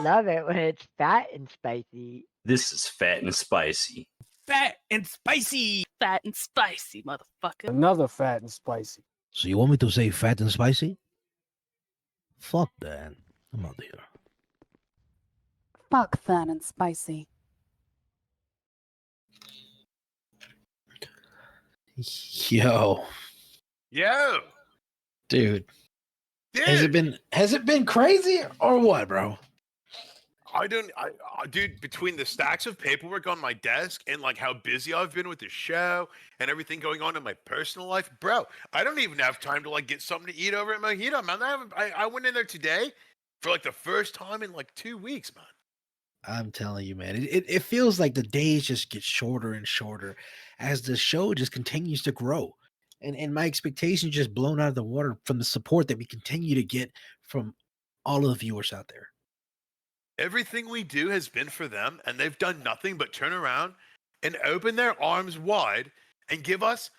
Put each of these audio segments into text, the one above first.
Love it when it's fat and spicy. This is Phat and Spicy. Fat and spicy. Fat and spicy, motherfucker. Another fat and spicy. So you want me to say fat and spicy? Fuck that. I'm out here. Fuck fat and spicy. Yo, Yo. dude, Dude, Has it been crazy or what, bro? Dude, between the stacks of paperwork on my desk and like how busy I've been with the show and everything going on in my personal life, bro, I don't even have time to like get something to eat over at Mojito, man. I went in there today for like the first time in like 2 weeks, man. I'm telling you, man, it feels like the days just get shorter and shorter as the show just continues to grow. And my expectations just blown out of the water from the support that we continue to get from all of the viewers out there. Everything we do has been for them, and they've done nothing but turn around and open their arms wide and give us,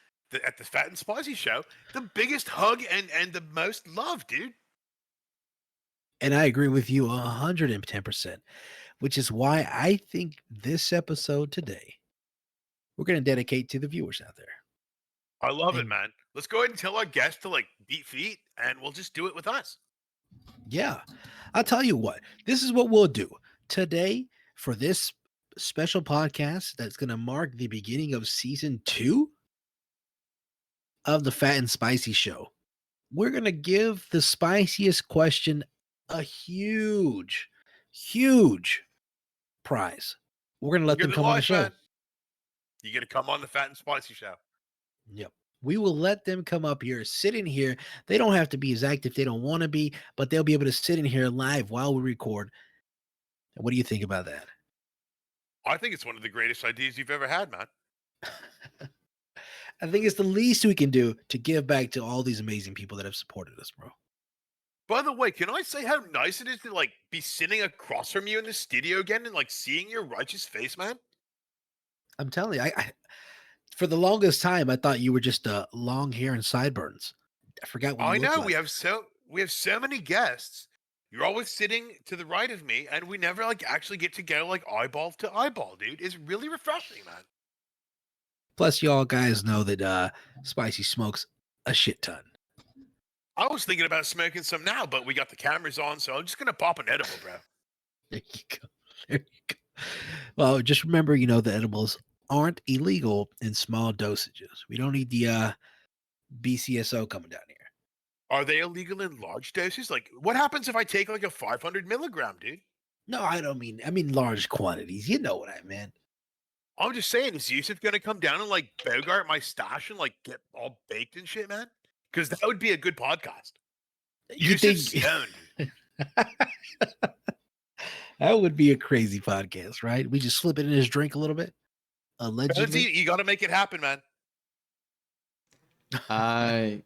at the Fat and Spicy show, the biggest hug and the most love, dude. And I agree with you 110%, which is why I think this episode today we're going to dedicate to the viewers out there. I love it, And- man. Let's go ahead and tell our guests to like beat feet, and we'll just do it with us. Yeah, I'll tell you what, this is what we'll do today for this special podcast that's going to mark the beginning of season 2 of the Fat and Spicy show. We're going to give the spiciest question a huge prize. We're going to let You're them the come on the life, show. man. You got to come on the Fat and Spicy show. Yep. We will let them come up here, sit in here. They don't have to be as active if they don't want to be, but they'll be able to sit in here live while we record. What do you think about that? I think it's one of the greatest ideas you've ever had, man. I think it's the least we can do to give back to all these amazing people that have supported us, bro. By the way, can I say how nice it is to like be sitting across from you in the studio again and like seeing your righteous face, man? I'm telling you, I for the longest time, I thought you were just long hair and sideburns. I forgot what you I looked know like. we have so many guests. You're always sitting to the right of me, and we never like actually get to go like eyeball to eyeball, dude. It's really refreshing, man. Plus, y'all guys know that Spicy smokes a shit ton. I was thinking about smoking some now, but we got the cameras on, so I'm just gonna pop an edible, bro. There you go. There you go. Well, just remember, the edibles aren't illegal in small dosages. We don't need the BCSO coming down here. Are they illegal in large doses? Like, what happens if I take like a 500 milligram, dude? No, I don't mean. I mean large quantities. You know what I meant. I'm just saying, is Yusuf gonna come down and like bogart my stash and like get all baked and shit, man? Because that would be a good podcast. You Yusuf's think stoned. that would be a crazy podcast, right? We just slip it in his drink a little bit. Allegedly. Jonesy, you got to make it happen, man. I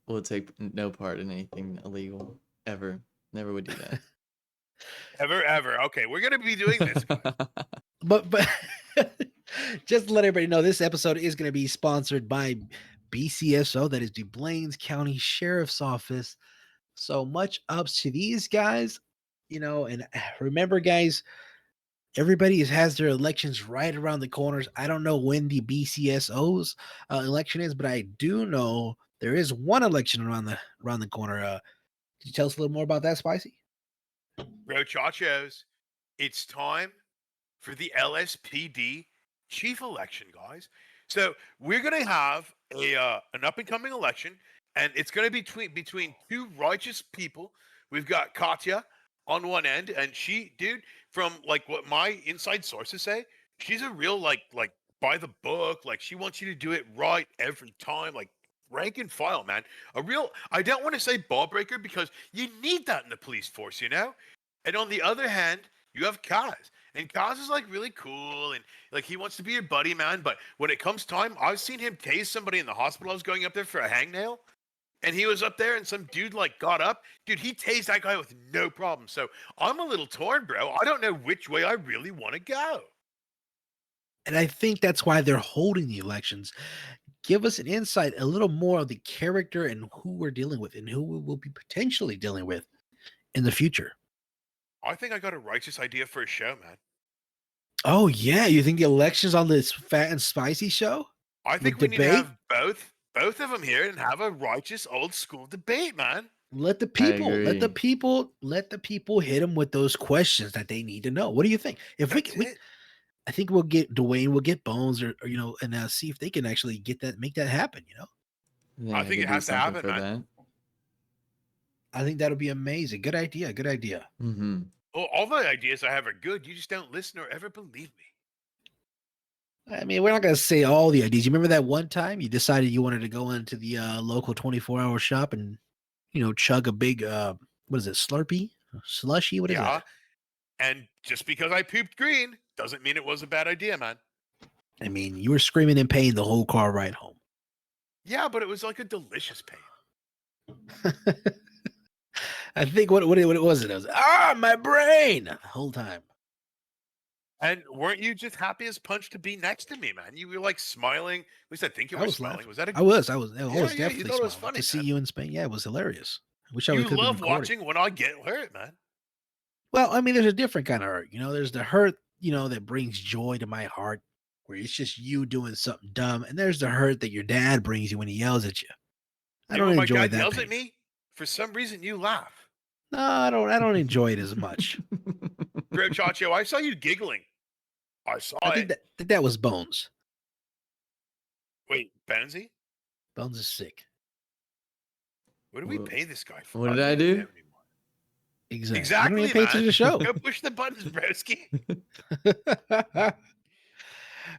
will take no part in anything illegal ever. Never would do that. Ever. Okay, we're gonna be doing this. But just to let everybody know, this episode is going to be sponsored by BCSO, that is Duplains County Sheriff's Office. So much ups to these guys, and remember, guys, everybody has their elections right around the corners. I don't know when the BCSO's election is, but I do know there is one election around the corner. Could you tell us a little more about that, Spicy? Bro, chachos, it's time for the LSPD chief election, guys. So we're gonna have an up and coming election, and it's gonna be between two righteous people. We've got Katya on one end, and she, dude, from like what my inside sources say, she's a real like by the book. Like she wants you to do it right every time, like rank and file, man. A real, I don't want to say ball breaker because you need that in the police force, And on the other hand, you have Kaz. And Kaz is like really cool and like he wants to be your buddy, man. But when it comes time, I've seen him tase somebody in the hospital. I was going up there for a hangnail. And he was up there and some dude like got up. Dude, he tased that guy with no problem. So I'm a little torn, bro. I don't know which way I really want to go. And I think that's why they're holding the elections. Give us an insight, a little more of the character and who we're dealing with and who we will be potentially dealing with in the future. I think I got a righteous idea for a show, man. Oh, yeah. You think the election's on this Fat and Spicy show? I think The we need to debate? have both of them here and have a righteous old school debate, man. Let the people hit them with those questions that they need to know. What do you think? If That's we it. I think we'll get Dwayne, we'll get Bones, or and see if they can actually make that happen. Yeah, I think could it do has to something happen, for man. I think that'll be amazing. Good idea. Good idea. Mm-hmm. Well, all the ideas I have are good. You just don't listen or ever believe me. I mean, we're not going to say all the ideas. You remember that one time you decided you wanted to go into the local 24-hour shop and, chug a big, what is it, Slurpee? Slushy? What is Yeah. it? And just because I pooped green doesn't mean it was a bad idea, man. I mean, you were screaming in pain the whole car ride home. Yeah, but it was like a delicious pain. I think what it was, it was, my brain the whole time. And weren't you just happy as punch to be next to me, man? You were like smiling. At least I think you I were was smiling. laughing. Was that a I was Yeah, definitely you thought it was smiling funny, to see man. you in Spain. Yeah, it was hilarious. I wish I You could have been love recording. watching when I get hurt, man. Well, I mean, there's a different kind of hurt. There's the hurt, that brings joy to my heart, where it's just you doing something dumb, and there's the hurt that your dad brings you when he yells at you. I And don't when my enjoy dad that yells pain. at me, for some reason you laugh. No, I don't enjoy it as much. Bro, Chacho, I saw you giggling. I saw I it. think that was Bones. Wait, Benzie? Bones is sick. What do we Well, pay this guy for? what did don't I even do? know anymore. Exactly. I don't Exactly, even pay attention to the show. Go push the buttons, broski.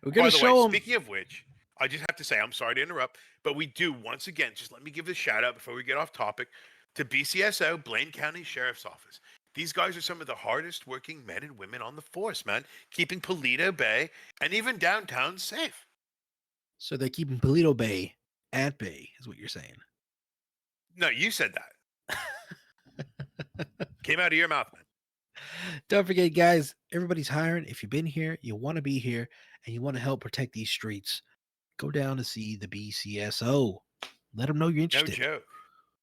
We're By gonna the show way, them. speaking of which, I just have to say, I'm sorry to interrupt, but we do once again, just let me give a shout out before we get off topic to BCSO, Blaine County Sheriff's Office. These guys are some of the hardest working men and women on the force, man, keeping Paleto Bay and even downtown safe. So they're keeping Paleto Bay at bay, is what you're saying. No, you said that. Came out of your mouth, man. Don't forget, guys, everybody's hiring. If you've been here, you want to be here, and you want to help protect these streets, go down to see the BCSO. Let them know you're No interested. joke.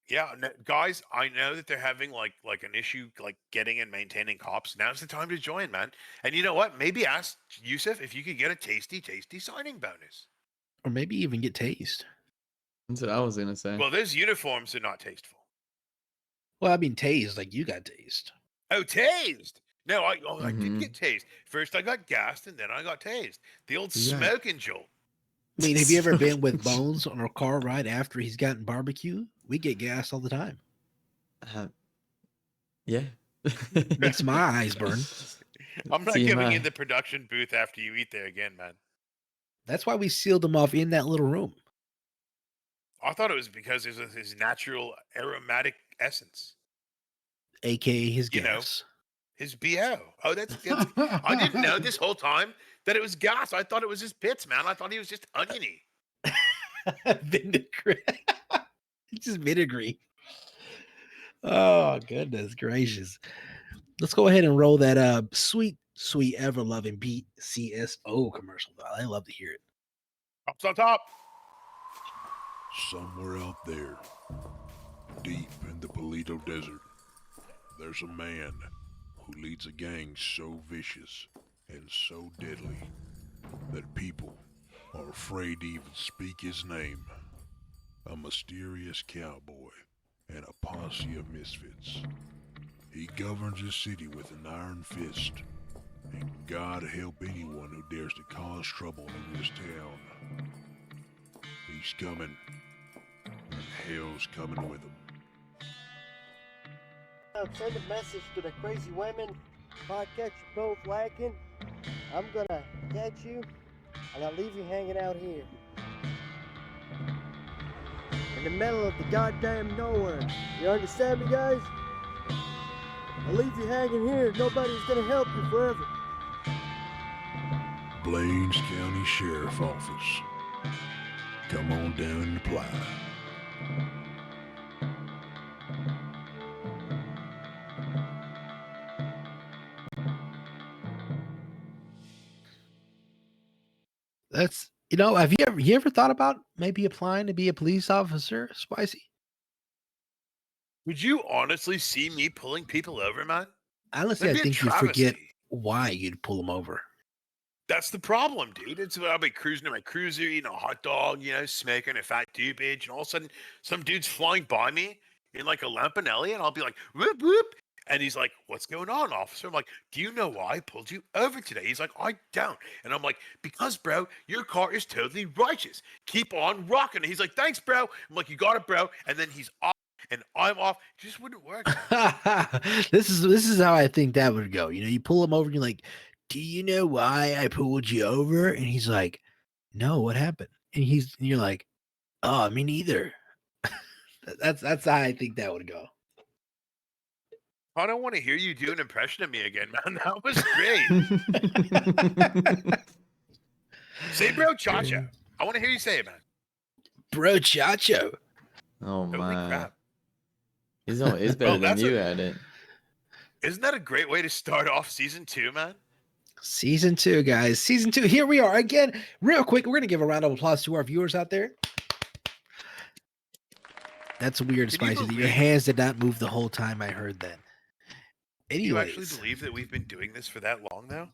Yeah, no, guys, I know that they're having like an issue like getting and maintaining cops. Now's the time to join, man. And you know what? Maybe ask Yusuf if you could get a tasty signing bonus. Or maybe even get tased. That's what I was gonna say. Well, those uniforms are not tasteful. Well, I mean, tased, like you got tased. Oh, tased. No, I did Mhm. get tased. First I got gassed and then I got tased. The old Yeah. smoking jolt. I mean, have you ever been with Bones on a car ride after he's gotten barbecue? We get gassed all the time. Yeah. Makes my eyes burn. I'm not giving you TMI. the production booth after you eat there again, man. That's why we sealed him off in that little room. I thought it was because it was his natural aromatic essence. AKA his You know. gas. His BO. Oh, that's I didn't know this whole time that it was gas. I thought it was his pits, man. I thought he was just oniony. Vinegary. It's just vinegary. Oh, goodness gracious. Let's go ahead and roll that sweet, sweet, ever loving BCSO commercial. I love to hear it. Ups on top. Somewhere out there, deep in the Paleto Desert, there's a man who leads a gang so vicious and so deadly that people are afraid to even speak his name. A mysterious cowboy and a posse of misfits. He governs his city with an iron fist, and God help anyone who dares to cause trouble in this town. He's coming, and hell's coming with him. Send a message to the crazy women. If I catch you both lacking, I'm gonna catch you and I'll leave you hanging out here. In the middle of the goddamn nowhere. You understand me, guys? I'll leave you hanging here. Nobody's gonna help you forever. Blaines County Sheriff Office. Come on down and apply. That's have you ever thought about maybe applying to be a police officer, Spicy? Would you honestly see me pulling people over, man? Honestly, I That'd be a think you forget travesty. why you'd pull them over. That's the problem, dude. I'll be cruising in my cruiser, eating a hot dog, smoking a fat dupage, and all of a sudden, some dude's flying by me in like a Lampanelli, and I'll be like, whoop, whoop. And he's like, what's going on, officer? I'm like, do you know why I pulled you over today? He's like, I don't. And I'm like, because, bro, your car is totally righteous. Keep on rocking. And he's like, thanks, bro. I'm like, you got it, bro. And then he's off. and I'm off. It just wouldn't work. Man. This is how I think that would go. You know, you pull him over and you're like, "Do you know why I pulled you over?" And he's like, "No, what happened?" And you're like, "Oh, me neither." That's how I think that would go. I don't want to hear you do an impression of me again, man. That was great. Say bro Chacho. I want to hear you say it, man. Bro Chacho. Oh Holy my. crap. He's better than that's you a- at it. Isn't that a great way to start off season 2, man? Season 2, guys. Season 2. Here we are again. Real quick, we're gonna give a round of applause to our viewers out there. That's weird, Can you Spicy. Your believe- hands did not move the whole time I heard that. Do you actually Anyways, believe that we've been doing this for that long now?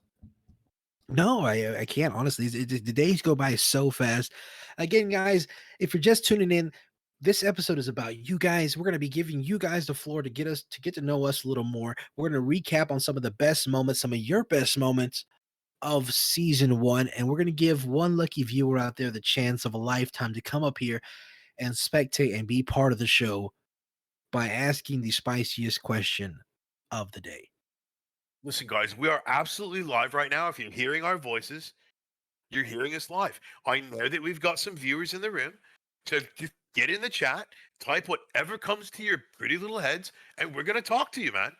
no, I can't honestly. The days go by so fast. Again, guys, if you're just tuning in, this episode is about you guys. We're gonna be giving you guys the floor to get to know us a little more. We're gonna recap on some of the best moments, some of your best moments of season 1, and we're gonna give one lucky viewer out there the chance of a lifetime to come up here and spectate and be part of the show by asking the spiciest question of the day. Listen, guys, we are absolutely live right now. If you're hearing our voices, you're hearing us live. I know that we've got some viewers in the room. So just get in the chat, type whatever comes to your pretty little heads, and we're going to talk to you, man.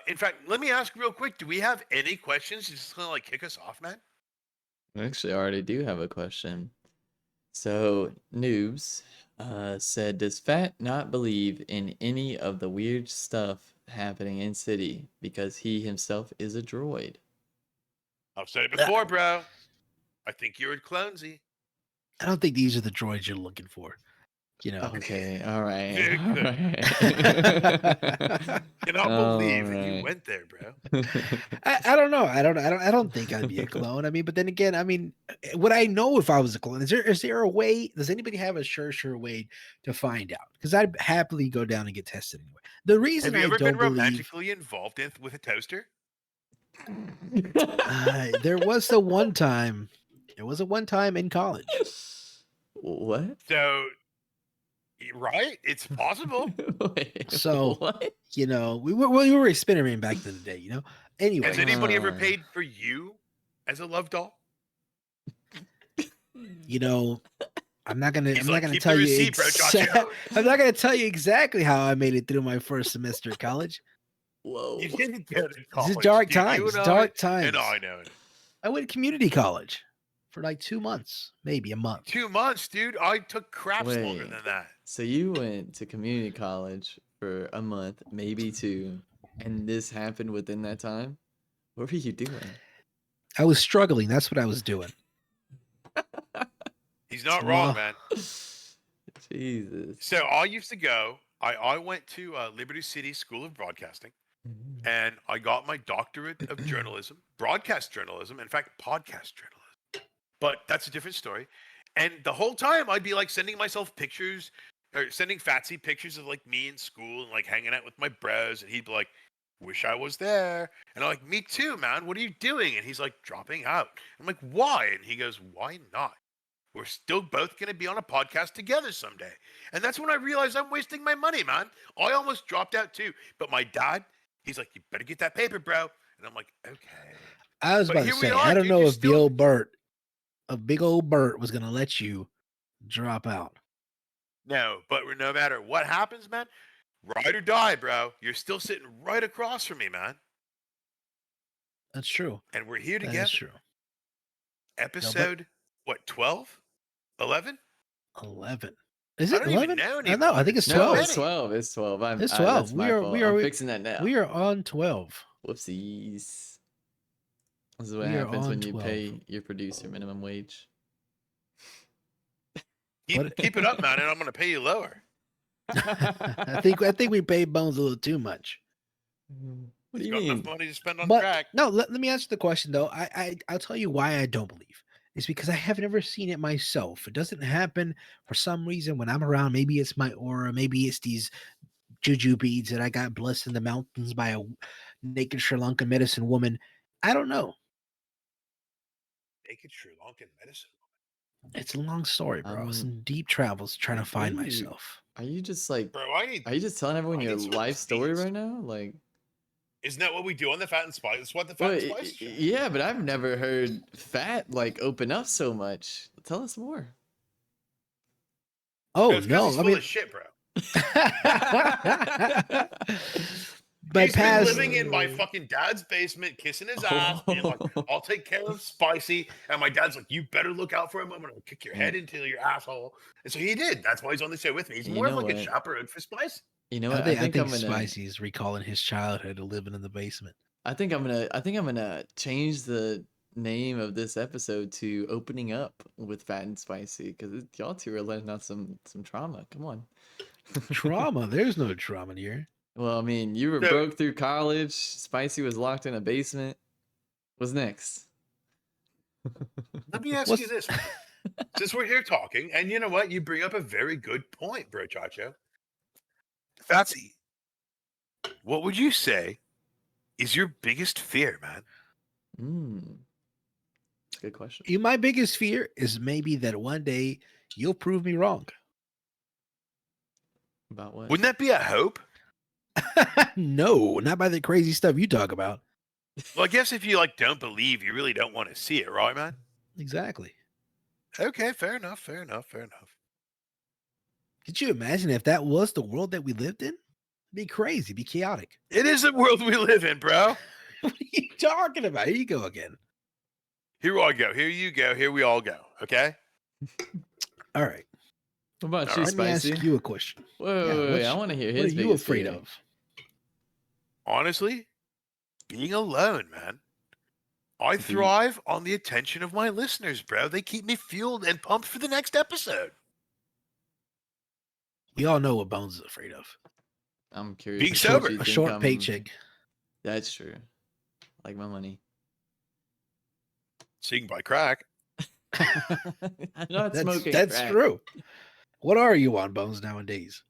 In fact, let me ask real quick, do we have any questions just going to like kick us off, man? I actually already do have a question. So, Noobs said, does Phat not believe in any of the weird stuff happening in City because he himself is a droid? I've said it before, bro. I think you're a clonesy. I don't think these are the droids you're looking for. You know. Okay, all right. Very All good. right. Cannot believe that you went there, bro. I don't know. I don't think I'd be a clone. I mean, but then again, I mean, would I know if I was a clone? Is there a way? Does anybody have a sure way to find out? Because I'd happily go down and get tested anyway. The reason Have you I ever been don't believe romantically involved with a toaster? there was the one time. There was a one time in college. What? So, right? It's possible. Wait, So, what? You know, we were experimenting back in the day. You know. Anyway, Has anybody ever Uh. paid for you as a love doll? you know, I'm not gonna He's like, tell "Keep the you receipt, bro, Chacho." I'm not gonna tell you exactly how I made it through my first semester of college. Whoa. You didn't go to This college. is dark dude. You times. and Dark I, times. And I know it. I went to community college for like 2 months, maybe a month. 2 months, dude. I took craps longer Wait. than that. So you went to community college for a month, maybe 2, and this happened within that time? What were you doing? I was struggling. That's what I was doing. He's not Well, wrong, man. Jesus. So I used to go. I went to Liberty City School of Broadcasting, and I got my doctorate of journalism, broadcast journalism, in fact, podcast journalism. But that's a different story. And the whole time, I'd be like sending myself pictures, or sending Fatsy pictures of like me in school and like hanging out with my bros, and he'd be like, "Wish I was there." And I'm like, "Me too, man. What are you doing?" And he's like, "Dropping out." I'm like, "Why?" And he goes, "Why not? We're still both going to be on a podcast together someday." And that's when I realized I'm wasting my money, man. I almost dropped out too. But my dad, he's like, "You better get that paper, bro." And I'm like, "Okay." I was But about to here we say, are, I don't dude, know you're if still- big old Bert was gonna let you drop out. No, but no matter what happens, man, ride or die, bro. You're still sitting right across from me, man. That's true. And we're here That together. is true. Episode, what, 12? 11? 11. Is I it don't even 11? know I anymore. I think it's No, 12. it's 12. It's 12. It's 12. That's my fault. I'm fixing that now. We are on 12. Whoopsies. This is what We are happens on when you 12. pay your producer minimum wage. Keep it up, man, and I'm going to pay you lower. I think we paid Bones a little too much. What do He's you got mean? enough money to spend on But crack. no, let me answer the question though. I'll tell you why I don't believe. It's because I have never seen it myself. It doesn't happen for some reason when I'm around. Maybe it's my aura. Maybe it's these juju beads that I got blessed in the mountains by a naked Sri Lankan medicine woman. I don't know. Naked Sri Lankan medicine. It's a long story, bro. Um, Some deep travels trying to what find are you- myself. Are you just like? Bro, I need. Are you just telling everyone I your need some life story receipts. right now? Like, Isn't that what we do on the Fat and Spice? That's what the Fat well, and Spice show. yeah, but I've never heard Fat like open up so much. Tell us more. Oh It's 'cause he's no, I full mean, of shit, bro. my He's been past. living in my fucking dad's basement, kissing his ass, being like, "I'll take care of Spicy." And my dad's like, "You better look out for him. I'm gonna kick your head into your asshole." And so he did. That's why he's on the show with me. He's You more of know like a what? chaperone for Spicy. You know I what? think, I'm gonna. Spicy is recalling his childhood of living in the basement. I think I'm gonna change the name of this episode to "Opening Up with Fat and Spicy" because y'all two are letting out some trauma. Come on. Trauma? There's no trauma here. Well, I mean, you were No. broke through college. Spicy was locked in a basement. What's next? Let me ask you this. Since we're here talking, and you know what? You bring up a very good point, bro, Chacho. Fatsy, what would you say is your biggest fear, man? That's a good question. My biggest fear is maybe that one day you'll prove me wrong. About what? Wouldn't that be a hope? No, not by the crazy stuff you talk about. Well, I guess if you like don't believe, you really don't want to see it, right, man? Exactly. Okay, fair enough, fair enough, fair enough. Could you imagine if that was the world that we lived in? It'd be crazy, be chaotic. It is the world we live in, bro. What are you talking about? Here you go again. Here I go. Here you go. Here we all go. Okay. All right. What about All you, right, Let me Spicy? ask you a question. Wait, what's- I want to hear What are his you biggest afraid fear. of? Honestly, being alone, man. I thrive on the attention of my listeners, bro. They keep me fueled and pumped for the next episode. We all know what Bones is afraid of. I'm curious. Being what sober. you A think short I'm- paycheck. That's true. Like my money. Seeing by crack. I'm not smoking. That's crack. true. What are you on, Bones, nowadays?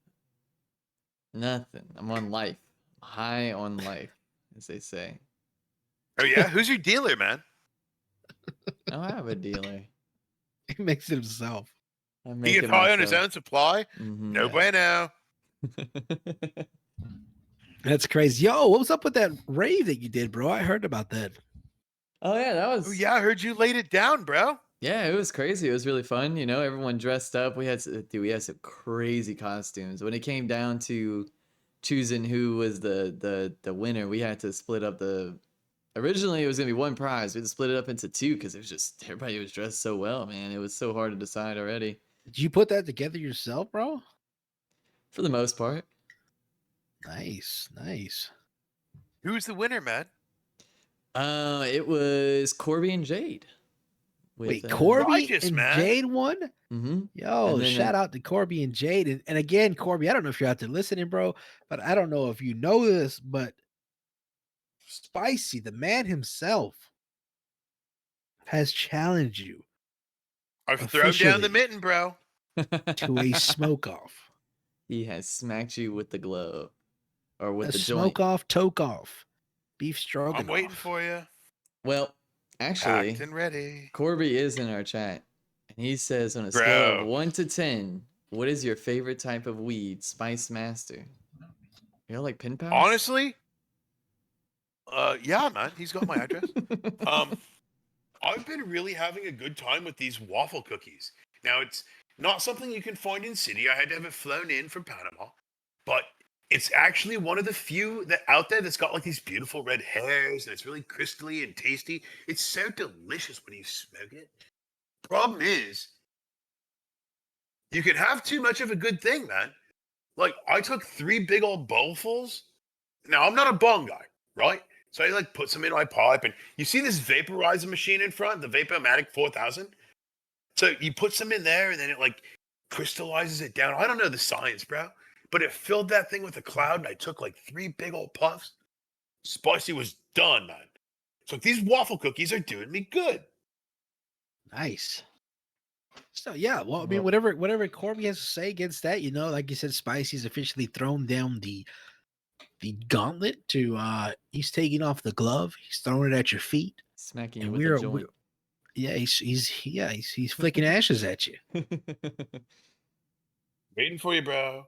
Nothing. I'm on life. High on life, as they say. Oh yeah, who's your dealer, man? I don't have a dealer. He makes it himself. I'm He gets making high on his myself. own supply. Mhm. No bueno. That's crazy. Yo, what was up with that rave that you did, bro? I heard about that. Oh yeah, that was. Oh yeah, I heard you laid it down, bro. Yeah, it was crazy. It was really fun. You know, everyone dressed up. We had some crazy costumes. When it came down to choosing who was the winner, we had to split up the. Originally, it was gonna be one prize. We had to split it up into two because it was just everybody was dressed so well, man. It was so hard to decide already. Did you put that together yourself, bro? For the most part. Nice, nice. Who's the winner, man? It was Corby and Jade. Wait, Corby Righteous, and man. Jade won? Mm-hmm. Yo, And then shout out to Corby and Jade. And again, Corby, I don't know if you're out there listening, bro, but I don't know if you know this, but Spicy, the man himself, has challenged you I've thrown down the Officially. mitten, bro. to a smoke off. He has smacked you with the glove. Or with A the smoke joint. off, toke off. Beef stroganoff. I'm waiting for you. Well, actually, Acting ready. Corby is in our chat. And he says on a scale of Bro. 1 to 10, what is your favorite type of weed? Spice Master. You know, like pen pals? Honestly, yeah, man. He's got my address. I've been really having a good time with these waffle cookies. Now, it's not something you can find in city. I had to have it flown in from Panama, but it's actually one of the few that out there that's got like these beautiful red hairs, and it's really crystally and tasty. It's so delicious when you smoke it. Problem is, you can have too much of a good thing, man. Like, I took 3 big old bowlfuls. Now, I'm not a bong guy, right? So I like put some in my pipe, and you see this vaporizer machine in front, the Vapomatic 4000. So you put some in there, and then it like crystallizes it down. I don't know the science, bro, but it filled that thing with a cloud, and I took like 3 big old puffs. Spicy was done, man. So these waffle cookies are doing me good. Nice. So yeah, well, I mean, Well- whatever Corby has to say against that, you know, like you said, Spicy's officially thrown down the gauntlet to he's taking off the glove, he's throwing it at your feet. Smacking And you with a joint. Yeah, he's flicking ashes at you. Waiting for you, bro.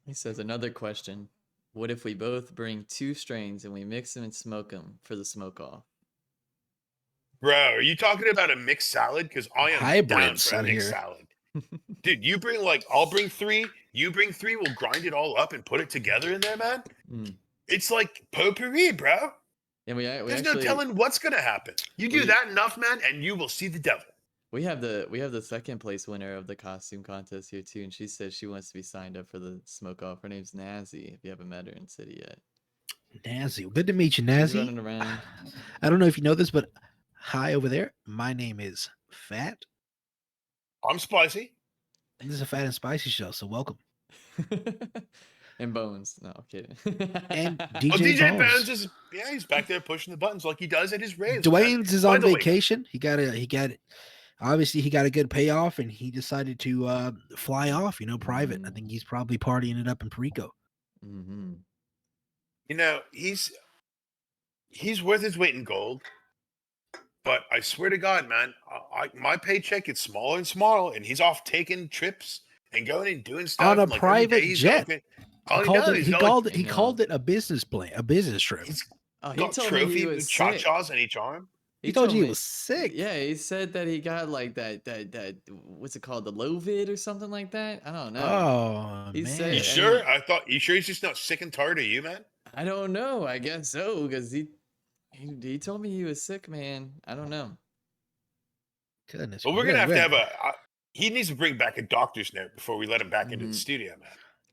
He says another question. What if we both bring 2 strains and we mix them and smoke them for the smoke off? Bro, are you talking about a mixed salad? Because I am down Hybrids for a out mixed here. salad. Dude, you bring I'll bring 3. You bring 3. We'll grind it all up and put it together in there, man. Mm. It's like potpourri, bro. And we There's actually no telling what's gonna happen. You do that enough, man, and you will see the devil. we have the second place winner of the costume contest here too, and she says she wants to be signed up for the smoke off. Her name's Nazi. If you haven't met her in city yet, Nazi, good to meet you, she's Nazi. running around. I don't know if you know this, but hi over there. My name is Phat. I'm spicy. And this is a Phat and Spicy show, so welcome. And Bones. No, I'm kidding. And Oh, DJ, DJ Bones. Bones is he's back there pushing the buttons like he does at his raves. Dwayne's is By on the way- vacation. He got obviously he got a good payoff, and he decided to fly off. Private. I think he's probably partying it up in Perico. Mm-hmm. You know, he's worth his weight in gold. But I swear to God, man, my paycheck gets smaller and smaller, and he's off taking trips and going and doing stuff On a and, like, every private day he's jet. going- He all called does, it. he's He got, called like, it. He called it a business trip. He's Oh, he got told me he trophy was cha sick. chas in each arm. He told you he me- was sick. Yeah, he said that he got like that what's it called, the low vid or something like that. I don't know. Oh He man! said- You and- sure? You sure he's just not sick and tired of you, man? I don't know. I guess so because he told me he was sick, man. I don't know. Goodness. Well, we're gonna have to have he needs to bring back a doctor's note before we let him back into the Mhm. studio, man.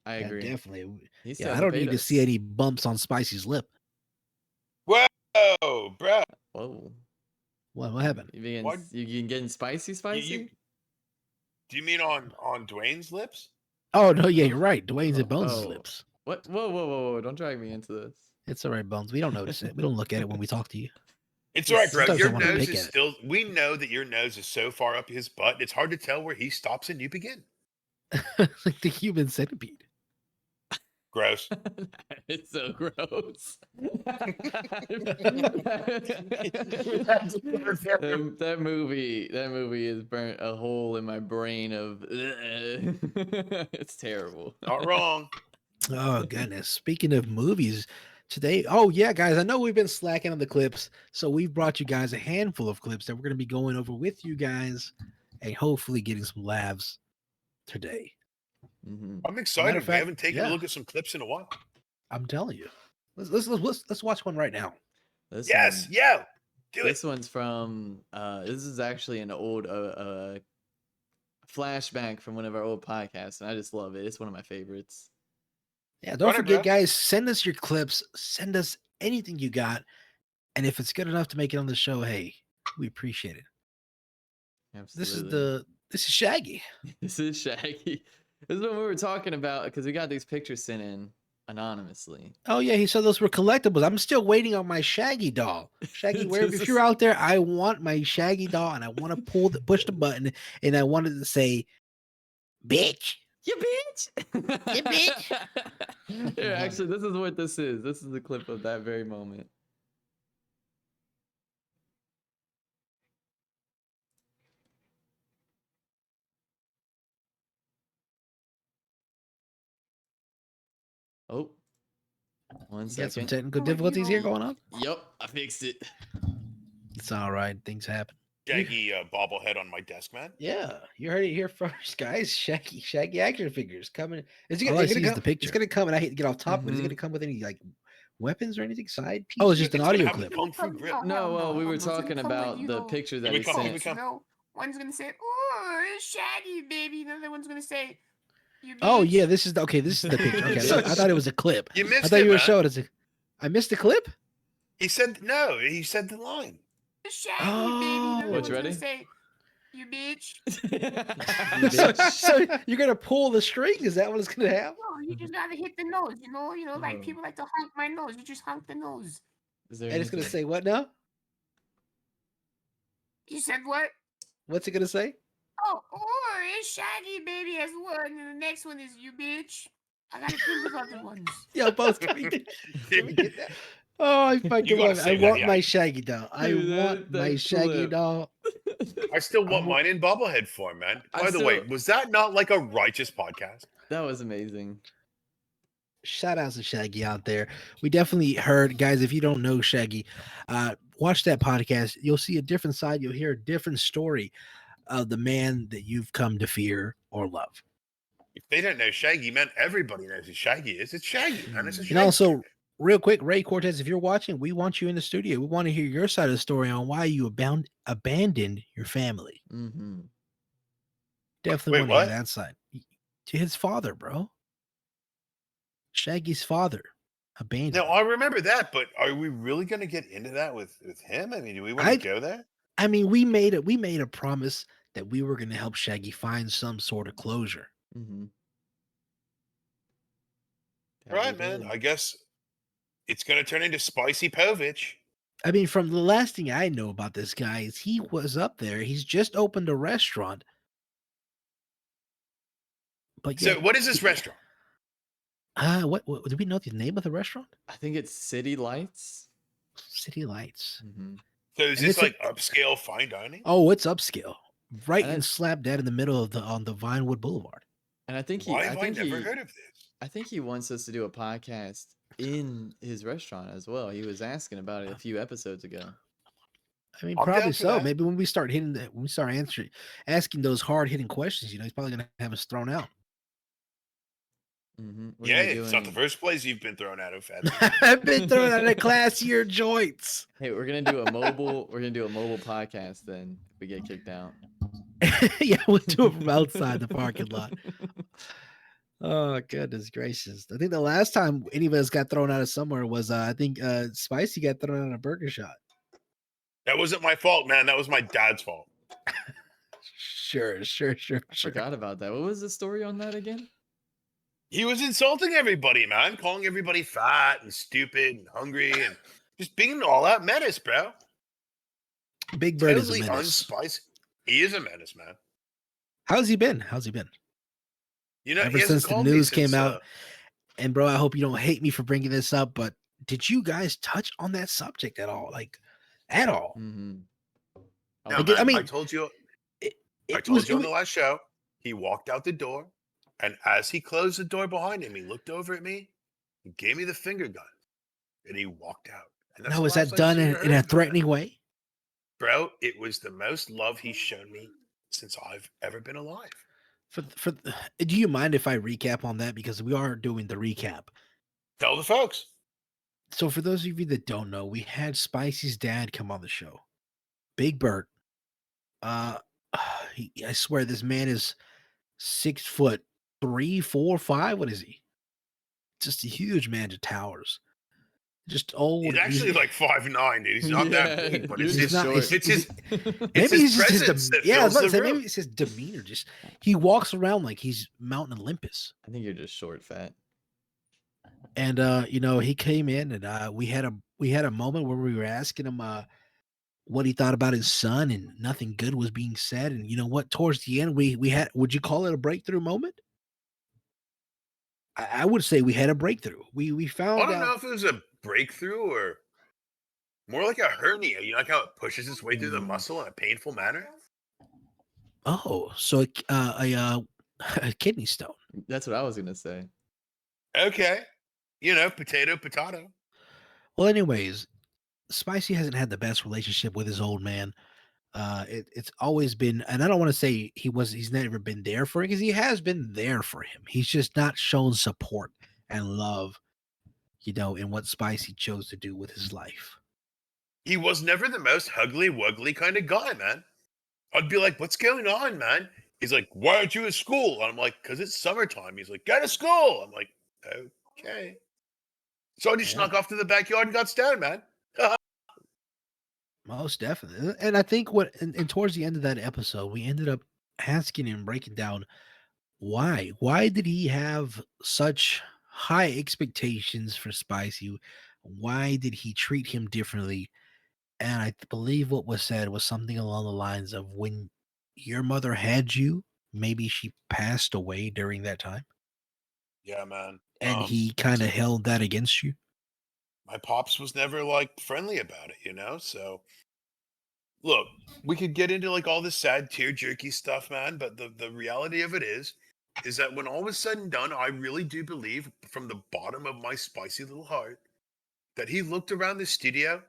I Yeah, agree. definitely. He Yeah, still I don't need to paid see us. any bumps on Spicy's lip. Whoa, bro. Whoa. What happened? What? You getting spicy? Do you mean on Dwayne's lips? Oh no, yeah, you're right. Dwayne's and Bones' Oh. lips. What? Whoa! Don't drag me into this. It's all right, Bones. We don't notice it. We don't look at it when we talk to you. It's all right, bro. Sometimes I Your wanna nose pick is at it. still. We know that your nose is so far up his butt. It's hard to tell where he stops and you begin. Like the human centipede. Gross. It's so gross. That movie has burnt a hole in my brain of it's terrible. Not wrong. Oh goodness. Speaking of movies, today, oh yeah, guys, I know we've been slacking on the clips, so we've brought you guys a handful of clips that we're going to be going over with you guys, and hopefully getting some laughs today. Mhm. I'm excited. of We fact, haven't taken yeah. a look at some clips in a while. I'm telling you. Let's watch one right now. This Yes, one- yeah. Do it. This one's from this is actually an old flashback from one of our old podcasts, and I just love it. It's one of my favorites. Yeah, don't Run it, forget, bro. guys, send us your clips, send us anything you got, and if it's good enough to make it on the show, hey, we appreciate it. Absolutely. This is Shaggy. This is Shaggy. This is what we were talking about because we got these pictures sent in anonymously. Oh yeah, he said those were collectibles. I'm still waiting on my Shaggy doll. Shaggy, wherever This if is- you're out there, I want my Shaggy doll, and I want to push the button, and I wanted to say, "Bitch." You bitch! You bitch! Here, actually, this is what this is. This is the clip of that very moment. Oh, one You got some second. technical difficulties here going on. Yep, I fixed it. It's all right. Things happen. Shaggy bobblehead on my desk, man. Yeah, you heard it here first, guys. Shaggy action figures coming. Is he All gonna, I is it see gonna is come? the It's picture. gonna come, and I hate to get off topic, but is it gonna come with any like weapons or anything? Side piece? Oh, it's just an It's gonna audio have a clip. Kung Fu grip. No, well, we were it's gonna talking come about with, you the know, picture that Here we he come, here sent. we come. You know, one's gonna say, "Oh, it's Shaggy, baby." The other one's gonna say, "You." Oh bitch." yeah, this is the picture. Okay, I thought it was a clip. You I missed thought it, you were man. showing us. I missed the clip. He said no. He said the line. It's Shaggy, baby. The other Oh. one's ready? gonna say, "You bitch." So you're gonna pull the string? Is that what it's gonna have? No, you just gotta hit the nose. You know, like Oh. people like to honk my nose. You just honk the nose. Is there And it's gonna anything- say what now? You said what? What's it gonna say? Oh, it's Shaggy, baby, as one, and the next one is you bitch. I gotta think of other ones. Yo, both can we get that? Oh, I fucking You gotta love it. I say that, want yeah. my Shaggy doll. I Dude, want my that Shaggy clip. doll. I still want Oh. mine in bobblehead form, man. I By the way, still- was that not like a righteous podcast? That was amazing. Shout out to Shaggy out there. We definitely heard, guys. If you don't know Shaggy, watch that podcast. You'll see a different side. You'll hear a different story of the man that you've come to fear or love. If they don't know Shaggy, man, everybody knows who Shaggy is. It's Shaggy, man. It's a Shaggy. And also, real quick, Ray Cortez, if you're watching, we want you in the studio. We want to hear your side of the story on why you abandoned your family. Mm-hmm. Definitely Wait, want to hear what? that side. To his father, bro. Shaggy's father abandoned. No, him. I remember that, but are we really going to get into that with him? I mean, do we want to go there? I mean, we made a promise that we were going to help Shaggy find some sort of closure. Mm-hmm. Right, man. I guess it's going to turn into Spicy Povich. I mean, from the last thing I know about this guy is he was up there. He's just opened a restaurant. But So, yet, what is this restaurant? what do we know the name of the restaurant? I think it's City Lights. City Lights. Mm-hmm. So, is And this it's like upscale fine dining? Oh, it's upscale, right And and slap dead in the middle of on the Vinewood Boulevard. And I think Why have I never heard of this? I think he wants us to do a podcast in his restaurant as well. He was asking about it a few episodes ago. I mean, I'm down probably for so. that. Maybe when we start asking those hard hitting questions, he's probably gonna have us thrown out. Mm-hmm. Yeah, it's not the first place you've been thrown out of, Fat. I've been thrown out of classier joints. Hey, we're gonna do a mobile podcast then if we get kicked out. Yeah, we'll do it from outside the parking lot. Oh, goodness gracious. I think the last time any of us got thrown out of somewhere was I think Spicy got thrown out of Burger Shot. That wasn't my fault, man. That was my dad's fault. Sure. I forgot about that. What was the story on that again? He was insulting everybody, man, calling everybody fat and stupid and hungry and just being an all-out menace, bro. Big Bird Totally is a menace. unspicy. He is a menace, man. How's he been? You know, Ever he hasn't since the called me news since, came out, and bro, I hope you don't hate me for bringing this up, but did you guys touch on that subject at all? Like, at all? Mm-hmm. No, Like, man, I mean, I told you it on was- the last show, he walked out the door, and as he closed the door behind him, he looked over at me, he gave me the finger gun, and he walked out. And that's Now, the was that last I've done seen or in heard a about it. threatening way? Bro, it was the most love he's shown me since I've ever been alive. Do you mind if I recap on that, because we are doing the recap? Tell the folks. So for those of you that don't know, we had Spicy's dad come on the show, Big Bird. I swear this man is 6'3", 4, 5. What is he? Just a huge man to towers. Just old. He's actually like 5'9", dude. He's not that big, but it's his, it's his maybe he's just presence that yeah. I was fills about to the say, room. maybe it's his demeanor. Just he walks around like he's Mount Olympus. I think you're just short, fat. And he came in, and we had a moment where we were asking him what he thought about his son, and nothing good was being said. And you know what? Towards the end, we had, would you call it a breakthrough moment? I would say we had a breakthrough. We found I don't out. know if it was a breakthrough or more like a hernia. You know, like how it pushes its way through the muscle in a painful manner. Oh, so a kidney stone. That's what I was gonna say. Okay, you know, potato. Well, anyways, Spicy hasn't had the best relationship with his old man. It's always been, and I don't want to say he's never been there for him, because he has been there for him. He's just not shown support and love, in what Spicy chose to do with his life. He was never the most huggly wuggly kind of guy, man. I'd be like, "What's going on, man?" He's like, "Why aren't you at school?" And I'm like, "Because it's summertime." He's like, "Go to school." I'm like, "Okay." So I just snuck off to the backyard and got stoned, man. Most definitely. And I think and towards the end of that episode, we ended up asking and breaking down why. Why did he have such high expectations for Spicy? Why did he treat him differently? And I believe what was said was something along the lines of, when your mother had you, maybe she passed away during that time. Yeah, man. And he kind of held that against you. my pops was never like friendly about it, you know? So look, we could get into like all this sad tear jerky stuff, man, but the reality of it is that when all was said and done, I really do believe from the bottom of my spicy little heart that he looked around the studio,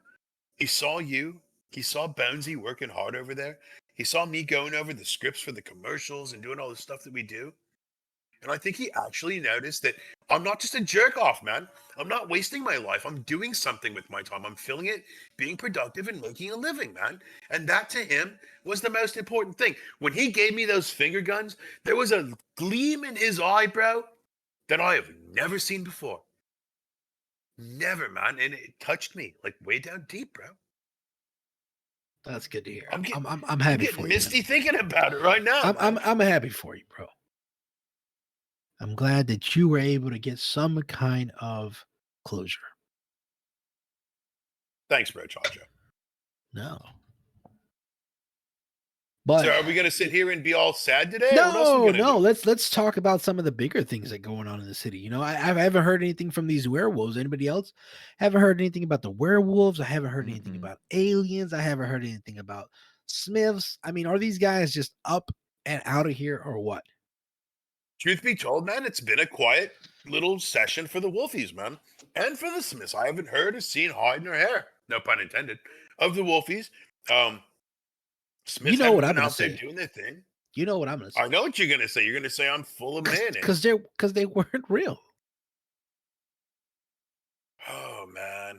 he saw you, he saw Bonesy working hard over there, he saw me going over the scripts for the commercials and doing all the stuff that we do. And I think he actually noticed that I'm not just a jerk off, man. I'm not wasting my life. I'm doing something with my time. I'm filling it, being productive, and making a living, man. And that to him was the most important thing. When he gave me those finger guns, there was a gleam in his eye, bro, that I have never seen before. Never, man. And it touched me like way down deep, bro. That's good to hear. I'm getting, I'm I'm happy getting for you. misty thinking about it right now. I'm happy for you, bro. I'm glad that you were able to get some kind of closure. Thanks, bro, Chacho. No. But So are we gonna sit here and be all sad today? Or what else are we no, gonna do? let's talk about some of the bigger things that are going on in the city. You know, I haven't heard anything from these werewolves. Anybody else? Haven't heard anything about the werewolves. I haven't heard anything about aliens. I haven't heard anything about Smiths. I mean, are these guys just up and out of here or what? Truth be told, man, it's been a quiet little session for the Wolfies, man. And for the Smiths. I haven't heard or seen hide nor hair, no pun intended, of the Wolfies. Smiths You know haven't what I'm been gonna out there say. doing their thing. You know what I'm gonna say? I know what you're gonna say. You're gonna say I'm full of mayonnaise. Because they weren't real. Oh man.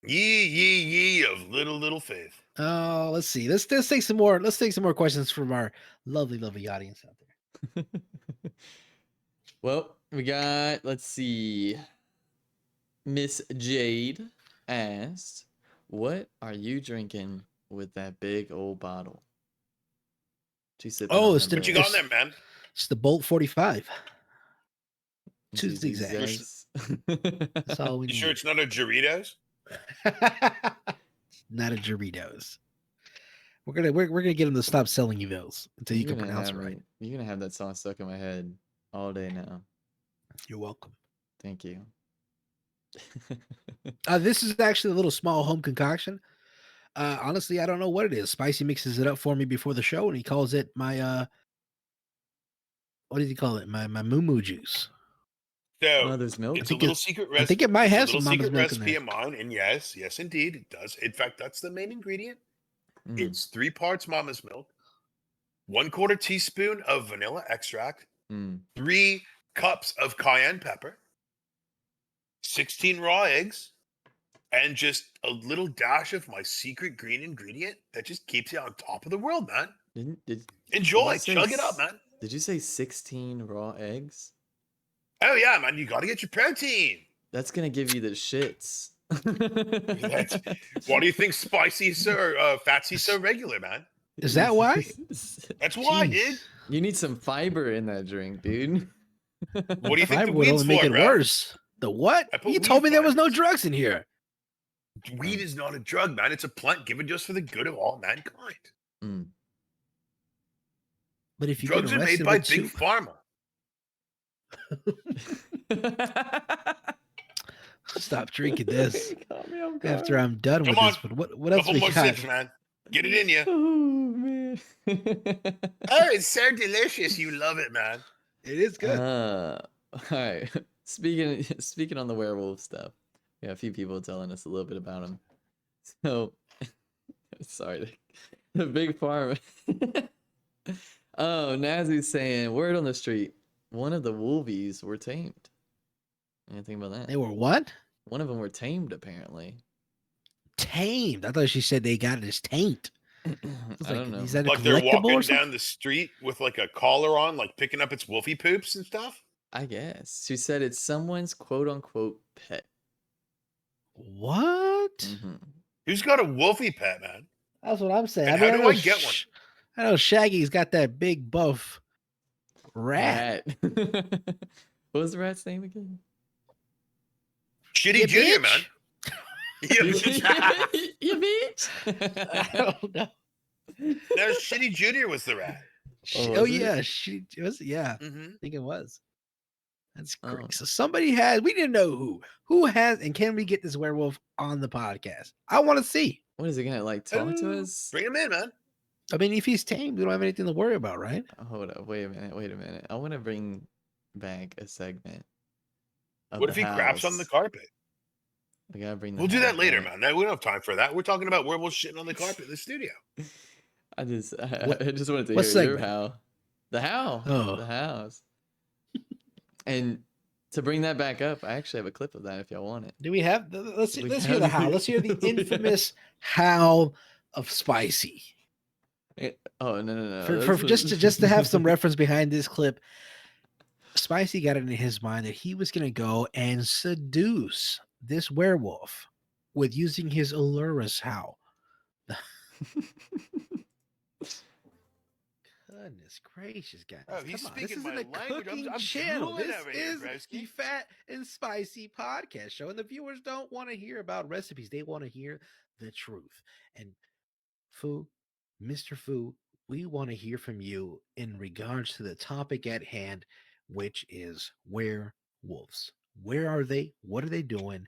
Ye of little faith. Oh, let's see. Let's take some more. Let's take some more questions from our lovely audience out there. Well, we got, let's see. Miss Jade asked, "What are you drinking with that big old bottle?" She's sipping on it's them What you bears. got in there, man? It's the Bolt 45. Two Two zigzags. zigzags. That's all we You need. sure it's not a Doritos? Not a Doritos. We're gonna get them to stop selling you those until you You're can gonna pronounce it have right. me- You're gonna have that song stuck in my head all day now. You're welcome. Thank you. This is actually a little small home concoction. Honestly, I don't know what it is. Spicy mixes it up for me before the show, and he calls it my what does he call it? My moo juice. So Mother's milk. it's a little secret recipe. I think it might have it's a some little mama's secret milk in recipe there. of mine, and yes, indeed, it does. In fact, that's the main ingredient. Mm. It's 3 parts mama's milk, 1/4 teaspoon of vanilla extract, Mm. 3 cups of cayenne pepper, 16 raw eggs, and just a little dash of my secret green ingredient that just keeps you on top of the world, man. Enjoy, you say chug it up, s- man. Did you say 16 raw eggs? Oh yeah, man, you got to get your protein. That's gonna give you the shits. Why do you think spicy so fatsy's so regular, man? Is that why? That's why, Jeez. dude. You need some fiber in that drink, dude. What do you think Fiber the would weed's only make for, it bro? worse. The what? I put You weed told me there was no fibers. drugs in here. Weed is not a drug, man. It's a plant given just for the good of all mankind. Mm. But if you Drugs get are made arrested by with big soup, pharma. stop drinking this Caught me off after guard. I'm done Come with on. this. But what else Couple we more got? sips, man. Get it in you. Oh man. Oh, it's so delicious. You love it, man. It is good. All right. Speaking on the werewolf stuff, we have a few people telling us a little bit about them. So, sorry, the big farm. Oh, Nazi's saying, word on the street, one of the wolvies were tamed. Anything about that? They were what? One of them were tamed, apparently. Tamed. I thought she said they got it as taint. I don't know. Is that a Like they're collectible walking or something? down the street with like a collar on, like picking up its wolfie poops and stuff. I guess. She said it's someone's quote unquote pet. What? Mhm. Who's got a wolfie pet, man? That's what I'm saying. And I mean, how do know I get one? I know Shaggy's got that big buff rat. Rat. What was the rat's name again? Shitty You Junior, bitch. man. You bitch. I don't know. No, Shitty Junior was the rat. Oh, Oh, was it? yeah, she was. Yeah, Mm-hmm. I think it was. That's Oh. great. So somebody has. We didn't know who has, and can we get this werewolf on the podcast? I want to see. What is it gonna like talk to us? Bring him in, man. I mean, if he's tame, we don't have anything to worry about, right? Hold up, wait a minute. I want to bring back a segment. Of What the if he craps on the house. carpet? We gotta bring. We'll do that later, man. No, we don't have time for that. We're talking about werewolves shitting on the carpet in the studio. I just What- wanted to what hear your segment? how. The how. Oh. The house. And to bring that back up, I actually have a clip of that if y'all want it. Do we have? Let's We hear have- the how. Let's hear the infamous how of Spicy. Oh no! For just to have some reference behind this clip, Spicy got it in his mind that he was going to go and seduce this werewolf with using his Allurus how. Goodness gracious, guys! Oh, he's Come on, speaking this my isn't a language. cooking I'm channel. drooling This over here, is the broski. Fat and Spicy podcast show, and the viewers don't want to hear about recipes; they want to hear the truth. And Fu, Mr. Fu, we want to hear from you in regards to the topic at hand, which is werewolves. Where are they? What are they doing?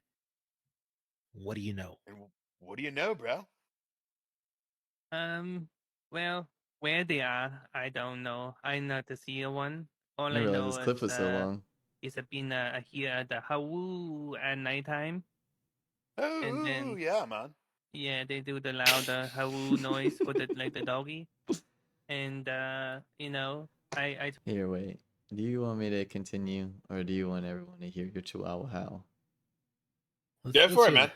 What do you know? And what do you know, bro? Well, where they are, I don't know. I'm not the CEO one. All I I didn't know realize this clip is was so long. it's been here the hawoo at nighttime. Oh, And then- yeah, man. Yeah, they do the louder hawoo noise for the like the doggy. And you know, I Here, wait. Do you want me to continue, or do you want everyone to hear your Chihuahua howl? Go for it, man.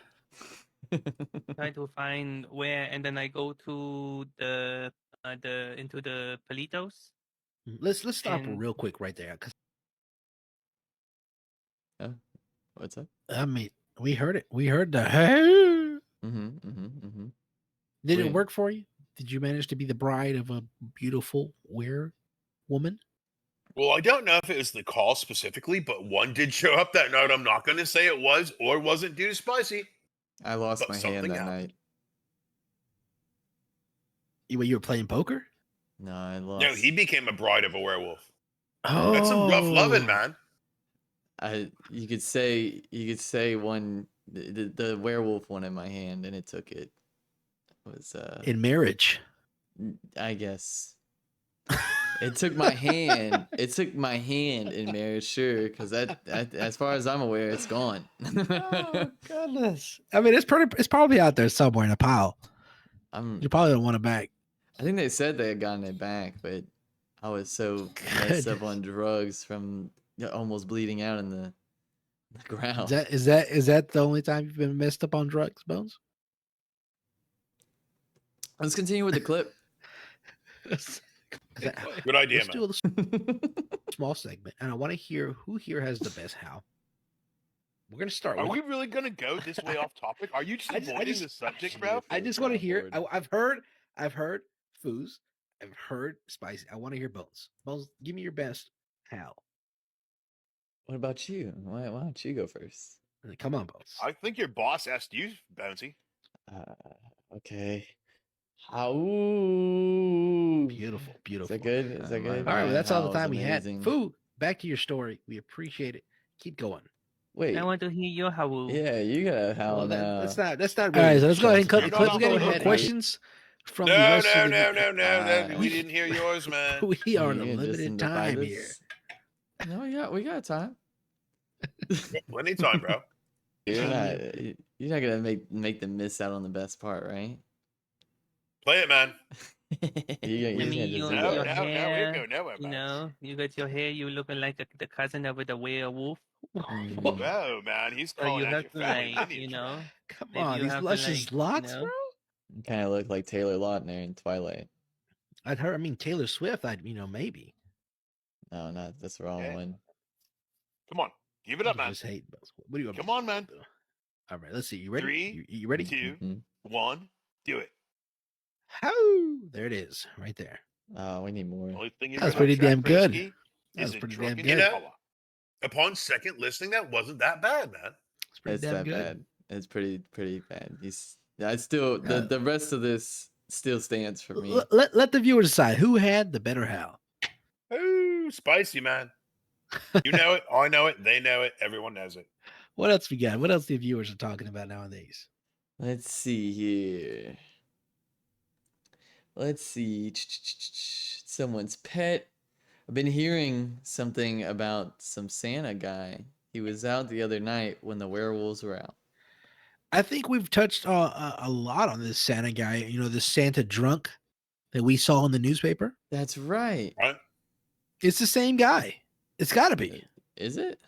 try to find where, and then I go to the into the Palitos. Let's stop And- real quick right there, because What's up? I mean we heard it. We heard the hey. Did it Wait. work for you? Did you manage to be the bride of a beautiful woman? Well, I don't know if it was the call specifically, but one did show up that night. I'm not going to say it was or wasn't due to Spicy. I lost But my hand something that happened. night. You were playing poker? No, I lost. No, he became a bride of a werewolf. Oh, That's some rough loving, man. You could say one the werewolf one in my hand, and it took it. Was In marriage. I guess it took my hand. It took my hand in marriage, sure, because that as far as I'm aware, it's gone. Oh goodness! I mean, it's probably out there somewhere in a pile. You probably don't want it back. I think they said they had gotten it back, but I was so messed up on drugs from almost bleeding out in the ground. Is that the only time you've been messed up on drugs, Bones? Let's continue with the clip. Good idea, Let's man. do a small segment, and I want to hear who here has the best how. We're gonna start. Are with we really going to go this way off topic? Are you just avoiding the subject, bro? I just want to hear. I've heard Foos. I've heard Spicy. I want to hear Bones. Bones, give me your best how. What about you? Why don't you go first? Come on, Bones. I think your boss asked you, Bouncy. Okay. How? Beautiful, beautiful. Is that good? Is that good? All right, well, that's all the time we Amazing. had. Foo, back to your story. We appreciate it. Keep going. Wait. I want to hear your hawoo. Yeah, you got a howl Well, now. that's not. All Really right, so let's go ahead and cut the clip. We got any more questions from the No, rest no, of the no, no, no, no. we- We didn't hear yours, man. We are on a You gonna just limited indify time here. this? No, we got time. Plenty of time, bro. You're not gonna make them miss out on the best part, right? Play it, man. You're I gonna mean, just No, your no, hair, we go nowhere, you man. know, you got your hair, you looking like the cousin of the werewolf. Mhm. Whoa, man. He's So calling you out have your to family like, lineage, you know, man. Come maybe on, you these have to, luscious like, you locks, know, bro. You kind of look like Taylor Lautner in Twilight. I'd heard. I mean, Taylor Swift. Maybe. No, that's the wrong Okay. one. Come on. Give it up, You man. just hate. What do you want? me Come to on, man. do? All right, let's see. You ready? Three, You ready? 2, Mhm. 1. Do it. How? There it is, right there. We need more. Only thing you That was got pretty Jack damn good. Brisky That is was a pretty drunken damn good. Chihuahua. Upon second listening, that wasn't that bad, man. It's pretty It's damn that good. bad. It's pretty bad. I still the rest of this still stands for me. Let the viewers decide who had the better how. Ooh, spicy, man. You know it. I know it. They know it. Everyone knows it. What else we got? What else the viewers are talking about nowadays? Let's see here. Let's see. Someone's pet. I've been hearing something about some Santa guy. He was out the other night when the werewolves were out. I think we've touched a lot on this Santa guy. You know, this Santa drunk that we saw in the newspaper. That's right. Right? It's the same guy. It's got to be. Is it?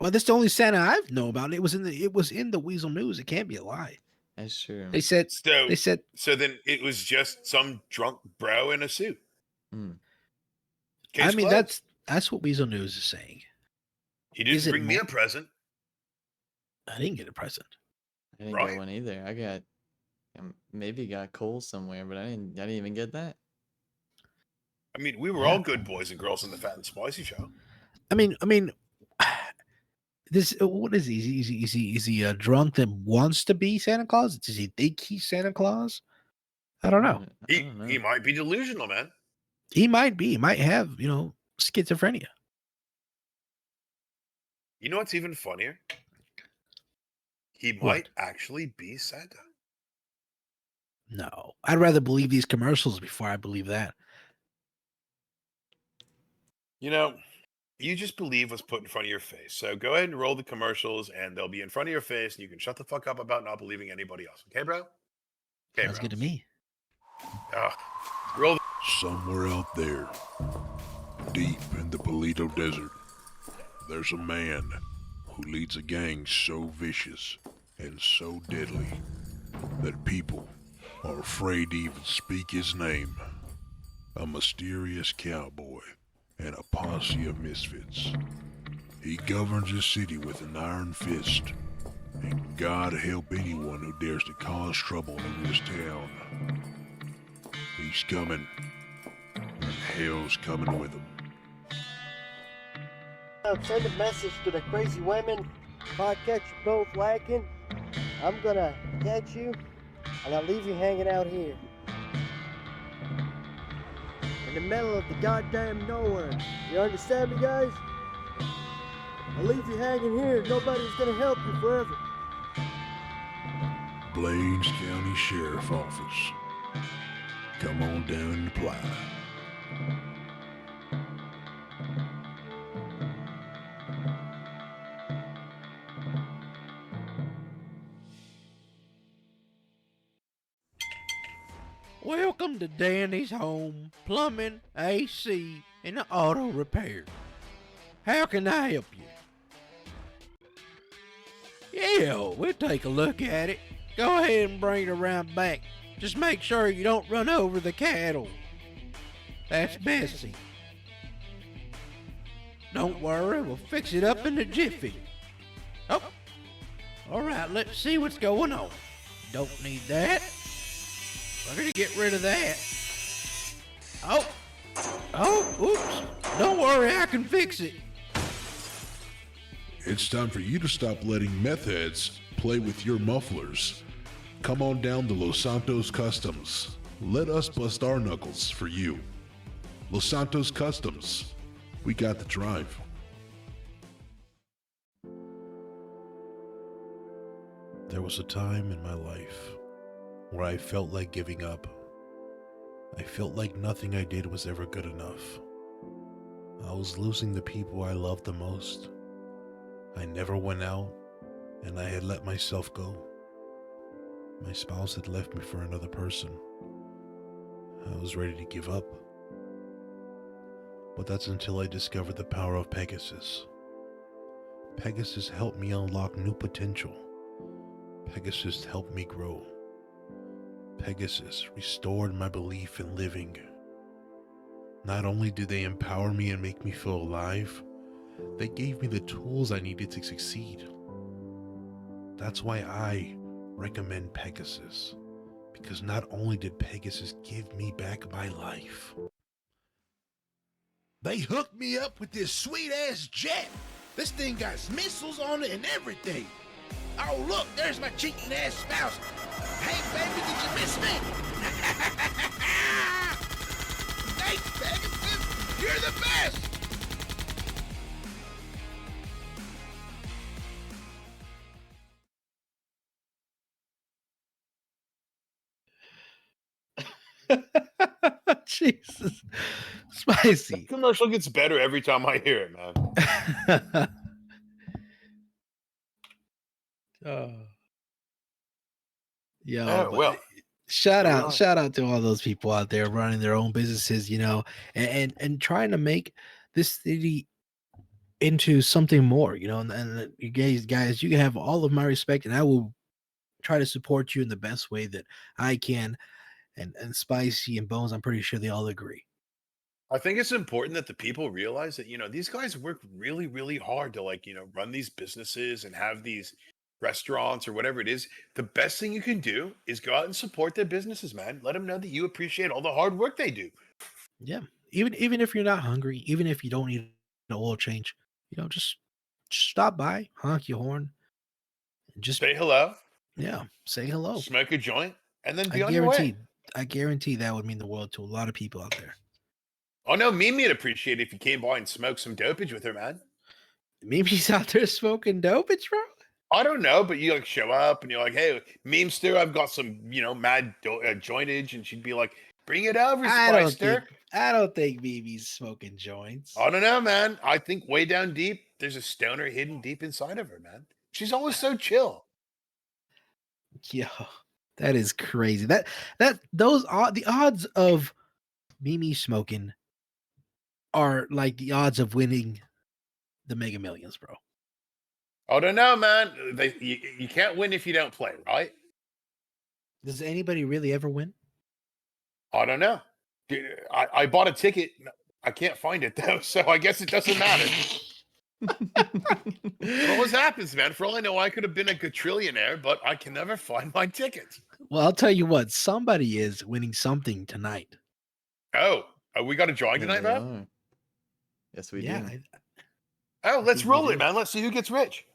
Well, that's the only Santa I know about. It was in the Weasel News. It can't be a lie. That's true. They said. So then it was just some drunk bro in a suit. Mm. I Case mean, closed. that's what Weasel News is saying. He is didn't it bring me more- a present. I didn't get a present. I didn't Right. get one either. I got maybe got coal somewhere, but I didn't even get that. I mean, we were all good boys and girls in the Fat and Spicy show. I mean, this what is he? Is he a drunk that wants to be Santa Claus? Does he think he's Santa Claus? I don't know. I don't know. He might be delusional, man. He might be. He might have, schizophrenia. You know what's even funnier? He What? might actually be Santa. No, I'd rather believe these commercials before I believe that. You know, you just believe what's put in front of your face. So go ahead and roll the commercials, and they'll be in front of your face, and you can shut the fuck up about not believing anybody else. Okay, bro? Okay, Sounds bro. good to me. Roll. Somewhere out there, deep in the Palito Desert, there's a man who leads a gang so vicious and so deadly that people are afraid to even speak his name. A mysterious cowboy and a posse of misfits. He governs his city with an iron fist, and God help anyone who dares to cause trouble in this town. He's coming, and hell's coming with him. Send a message to the crazy women. If I catch you both lacking, I'm gonna catch you and I'll leave you hanging out here. In the middle of the goddamn nowhere. You understand me, guys? I'll leave you hanging here. Nobody's gonna help you forever. Blaines County Sheriff Office. Come on down and apply. Welcome to Danny's Home Plumbing, AC, and Auto Repair. How can I help you? Yeah, we'll take a look at it. Go ahead and bring it around back. Just make sure you don't run over the cattle. That's Bessie. Don't worry, we'll fix it up in a jiffy. Oh, all right, let's see what's going on. Don't need that. We're gonna get rid of that. Oh, oops. Don't worry, I can fix it. It's time for you to stop letting meth heads play with your mufflers. Come on down to Los Santos Customs. Let us bust our knuckles for you. Los Santos Customs. We got the drive. There was a time in my life where I felt like giving up. I felt like nothing I did was ever good enough. I was losing the people I loved the most. I never went out, and I had let myself go. My spouse had left me for another person. I was ready to give up. But that's until I discovered the power of Pegasus. Pegasus helped me unlock new potential. Pegasus helped me grow. Pegasus restored my belief in living. Not only did they empower me and make me feel alive, they gave me the tools I needed to succeed. That's why I recommend Pegasus, because not only did Pegasus give me back my life, they hooked me up with this sweet-ass jet. This thing got missiles on it and everything. Oh, look, there's my cheating-ass spouse. Hey, baby, did you miss me? Thanks, Pegasus. You're the best. Jesus. That Spicy. commercial gets better every time I hear it, man. Oh. Yo, Oh, but well, shout here we out, are. shout out to all those people out there running their own businesses, and trying to make this city into something more, and you guys, you can have all of my respect, and I will try to support you in the best way that I can. And Spicy and Bones, I'm pretty sure they all agree. I think it's important that the people realize that, these guys work really, really hard to run these businesses and have these restaurants or whatever it is. The best thing you can do is go out and support their businesses, man. Let them know that you appreciate all the hard work they do. Yeah. Even if you're not hungry, even if you don't need an oil change, just stop by, honk your horn, and just Say hello, say hello. smoke a joint, and then I be on your way. guarantee that would mean the world to a lot of people out there. Oh no, Mimi would appreciate it if you came by and smoked some dopage with her, man. Mimi's out there smoking dopage, bro. I don't know, but you show up and you're like, "Hey, Memester, I've got some, mad jointage," and she'd be like, "Bring it over, Spicester." I don't think Mimi's smoking joints. I don't know, man. I think way down deep, there's a stoner hidden deep inside of her, man. She's always so chill. Yo, that is crazy. The odds of Mimi smoking are like the odds of winning the Mega Millions, bro. I don't know, man. You can't win if you don't play, right? Does anybody really ever win? I don't know. Dude, I bought a ticket. I can't find it though, so I guess it doesn't matter. It always happens, man. For all I know, I could have been a quadrillionaire, but I can never find my ticket. Well, I'll tell you what, somebody is winning something tonight. Oh, we got a drawing tonight, man? Yes, we Yeah. do. Oh, let's we roll do. it, man. Let's see who gets rich.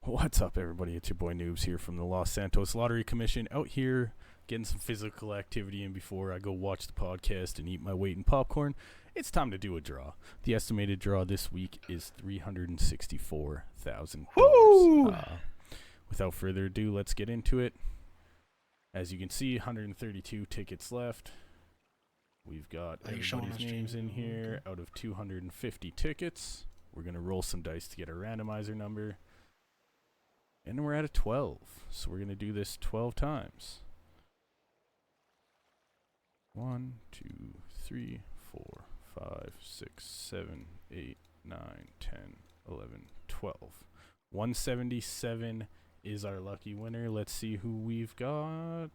What's up, everybody? It's your boy Noobs here from the Los Santos Lottery Commission, out here getting some physical activity in before I go watch the podcast and eat my weight in popcorn. It's time to do a draw. The estimated draw this week is $364,000. Without further ado, let's get into it. As you can see, 132 tickets left. We've got everybody's names in here out of 250 tickets. We're going to roll some dice to get a randomizer number. And we're at a 12. So we're going to do this 12 times. 1, 2, 3, 4, 5, 6, 7, 8, 9, 10, 11, 12. 177 is our lucky winner. Let's see who we've got.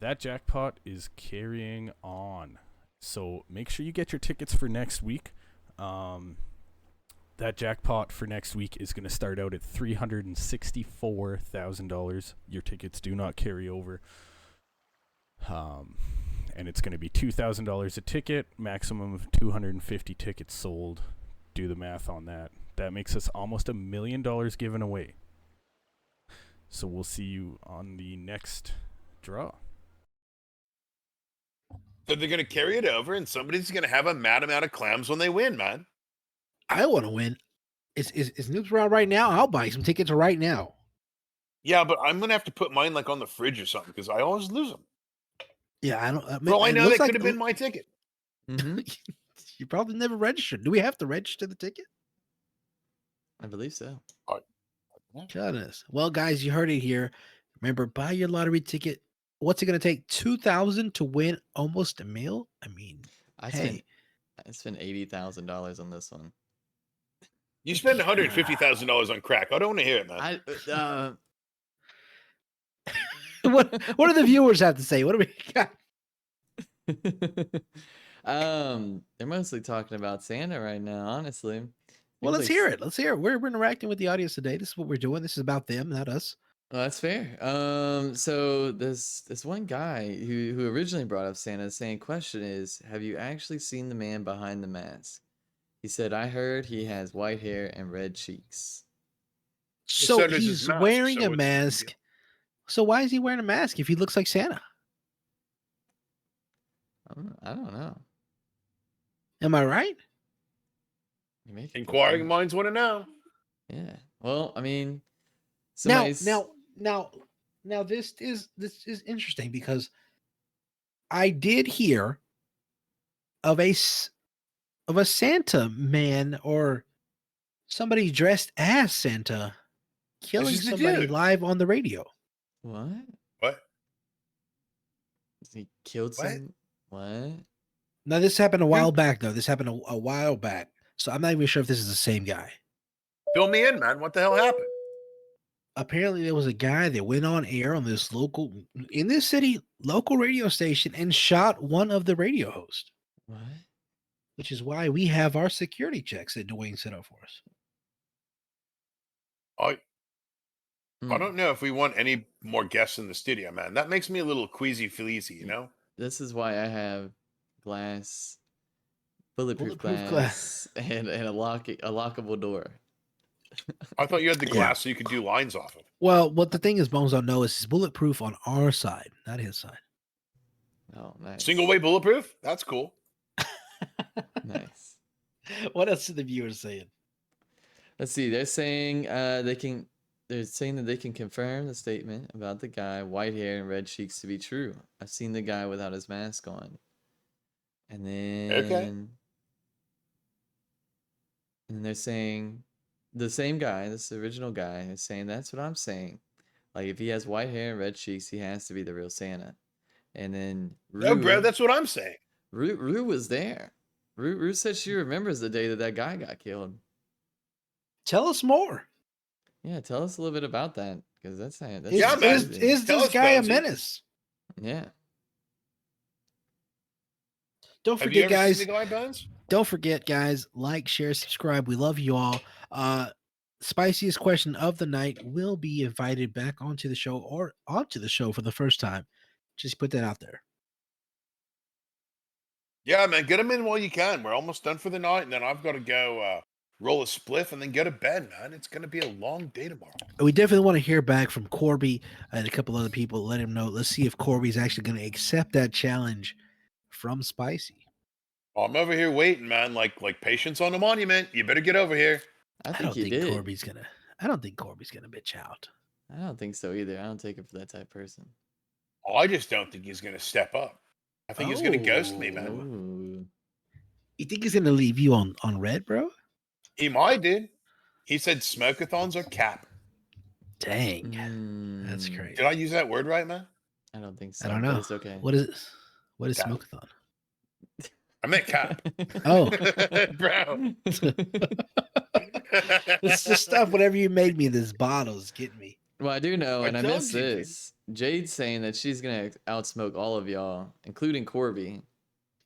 That jackpot is carrying on. So make sure you get your tickets for next week. That jackpot for next week is going to start out at $364,000. Your tickets do not carry over. And it's going to be $2,000 a ticket, maximum of 250 tickets sold. Do the math on that. That makes us almost $1 million given away. So we'll see you on the next draw. So they're going to carry it over, and somebody's going to have a mad amount of clams when they win, man. I want to win. Is Noobs around right now? I'll buy some tickets right now. Yeah, but I'm going to have to put mine on the fridge or something because I always lose them. Yeah, I don't. For all I know, that could have been my ticket. Mm-hmm. You probably never registered. Do we have to register the ticket? I believe so. Goodness. Well, guys, you heard it here. Remember, buy your lottery ticket. What's it going to take? 2,000 to win almost $1 million? I mean, I spent $80,000 on this one. You spend $150,000 on crack. I don't want to hear it, man. what do the viewers have to say? What do we got? They're mostly talking about Santa right now, honestly. Well, let's hear it. Let's hear it. We're interacting with the audience today. This is what we're doing. This is about them, not us. Well, that's fair. So this one guy who originally brought up Santa, saying question is, have you actually seen the man behind the mask? He said, I heard he has white hair and red cheeks. So he's wearing a mask. So why is he wearing a mask if he looks like Santa? I don't know. Am I right? Inquiring minds want to know. Yeah. Well, I mean, now now this is interesting because I did hear of a Santa man or somebody dressed as Santa killing is the somebody dude. live on the radio. What? What? He killed What? some. What? Now this happened a while back though. This happened a while back, so I'm not even sure if this is the same guy. Fill me in, man. What the hell happened? Apparently there was a guy that went on air on this local radio station and shot one of the radio hosts. What? Which is why we have our security checks that Dwayne set up for us. I don't know if we want any more guests in the studio, man. That makes me a little queasy fleazy, you know? This is why I have glass, bulletproof Bulletproof glass, and a lockable door. I thought you had the Yeah. glass so you could do lines off of. Well, what the thing is, Bones don't know is it's bulletproof on our side, not his side. Oh, nice. Single way bulletproof? That's cool. Nice. What else are the viewers saying? Let's see. They're saying they're saying that they can confirm the statement about the guy, white hair and red cheeks, to be true. I've seen the guy without his mask on. And then and they're saying the same guy, this original guy, is saying that's what I'm saying. Like if he has white hair and red cheeks, he has to be the real Santa. And then No, bro, that's what I'm saying. Rue was there. Rue said she remembers the day that guy got killed. Tell us more. Yeah, tell us a little bit about that because that's Is, Yeah, man. is Tell this us, guy a Bonesy. menace? Yeah. Don't Have you forget, ever guys. seen the guy, Bones? Don't forget, guys. Like, share, subscribe. We love you all. Spiciest question of the night will be invited back onto the show or onto the show for the first time. Just put that out there. Yeah, man. Get him in while you can. We're almost done for the night, and then I've got to go roll a spliff and then go to bed, man. It's going to be a long day tomorrow. We definitely want to hear back from Corby and a couple other people. Let him know. Let's see if Corby's actually going to accept that challenge from Spicy. I'm over here waiting, man. Like patience on a monument. You better get over here. I I think don't he think did. Corby's gonna. I don't think Corby's gonna bitch out. I don't think so either. I don't take it for that type of person. Oh, I just don't think he's going to step up. I think he's going to ghost me, man. Ooh. You think he's gonna leave you on red, bro? He might, dude. He said smoke-a-thons are cap. Dang, that's Mm, crazy. Did I use that word right, man? I don't think so. I don't but know. It's okay. What is it? What is Cap. smoke-a-thon? I meant cap. Oh, Bro. it's the stuff. Whatever you made me, this bottle's getting me. Well, I do know, I and I told missed you, dude. this. Jade's saying that she's gonna outsmoke all of y'all, including Corby.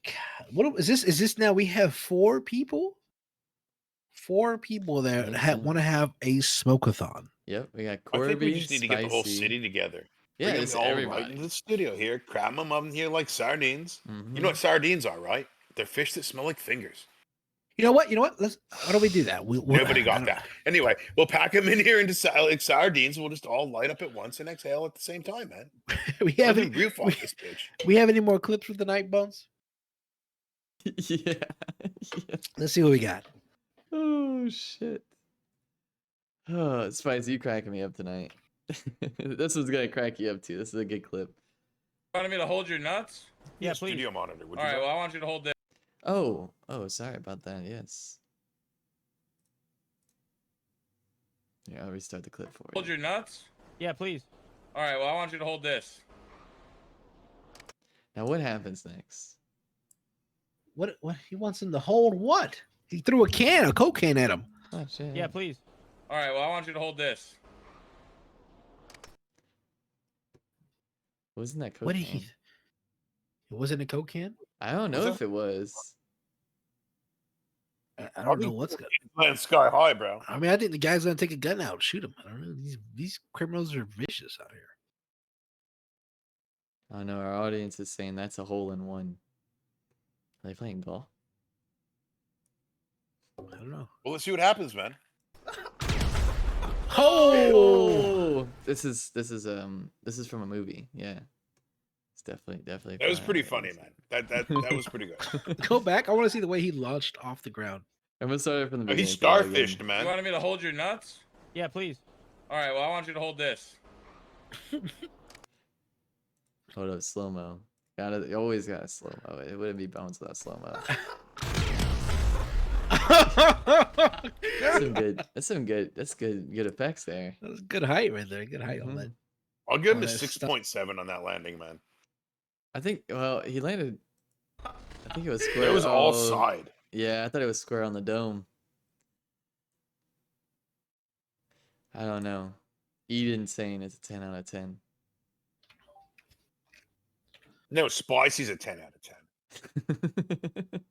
God, what is this? Is this now? We have 4 people. 4 people that Mhm. want to have a smoke-a-thon. Yep, we got I Corby. think we just need to get the whole Spicy. city together. Yeah, Bring it's them all everybody. right into the studio here. Cram them up in here like sardines. You Mhm. know what sardines are, right? They're fish that smell like fingers. You know what? Why don't we do that? Nobody got that. Anyway, we'll pack them in here into like sardines. We'll just all light up at once and exhale at the same time, man. We have Let any, the roof off this bitch. we have any more clips with the night bones? Yeah. Yeah. Let's see what we got. Oh shit. Oh, Spicy, you cracking me up tonight. This one's gonna crack you up too. This is a good clip. Wanted me to hold your nuts? Yeah, please. Studio monitor. Would All you right, like? well, I want you to hold this. Oh, sorry about that. Yes. Yeah, I'll restart the clip for Hold you. your nuts? Yeah, please. All right, well, I want you to hold this. Now, what happens next? What he wants him to hold? What? He threw a Coke can at him. Oh shit. Yeah, please. All right, well, I want you to hold this. Wasn't that cocaine? What did he? It wasn't a Coke can. I don't know Was if it was. I don't know what's going. Playing sky high, bro. I mean, I think the guy's gonna take a gun out, and shoot him. I don't know. These criminals are vicious out here. Oh no, our audience is saying that's a hole in one. Are they playing golf? I don't know. Well, let's see what happens, man. Oh, this is from a movie. Yeah, it's definitely. That was fun. pretty funny, man. That was pretty good. Go back. I want to see the way he launched off the ground. I'm gonna start it from the Oh, he beginning. for y'all again. starfished, man. You wanted me to hold your nuts? Yeah, please. All right, well, I want you to hold this. Hold up, slow mo. You always got slow mo. It wouldn't be Bones without slow mo. That's good effects there. That's good height right there. Good height on that. I'll give him a that 6.7 on that landing, man. I think. Well, he landed. I think it was square. It was all side. Yeah, I thought it was square on the dome. I don't know. Eden saying it's a 10 out of 10. No, Spicy's a 10 out of 10.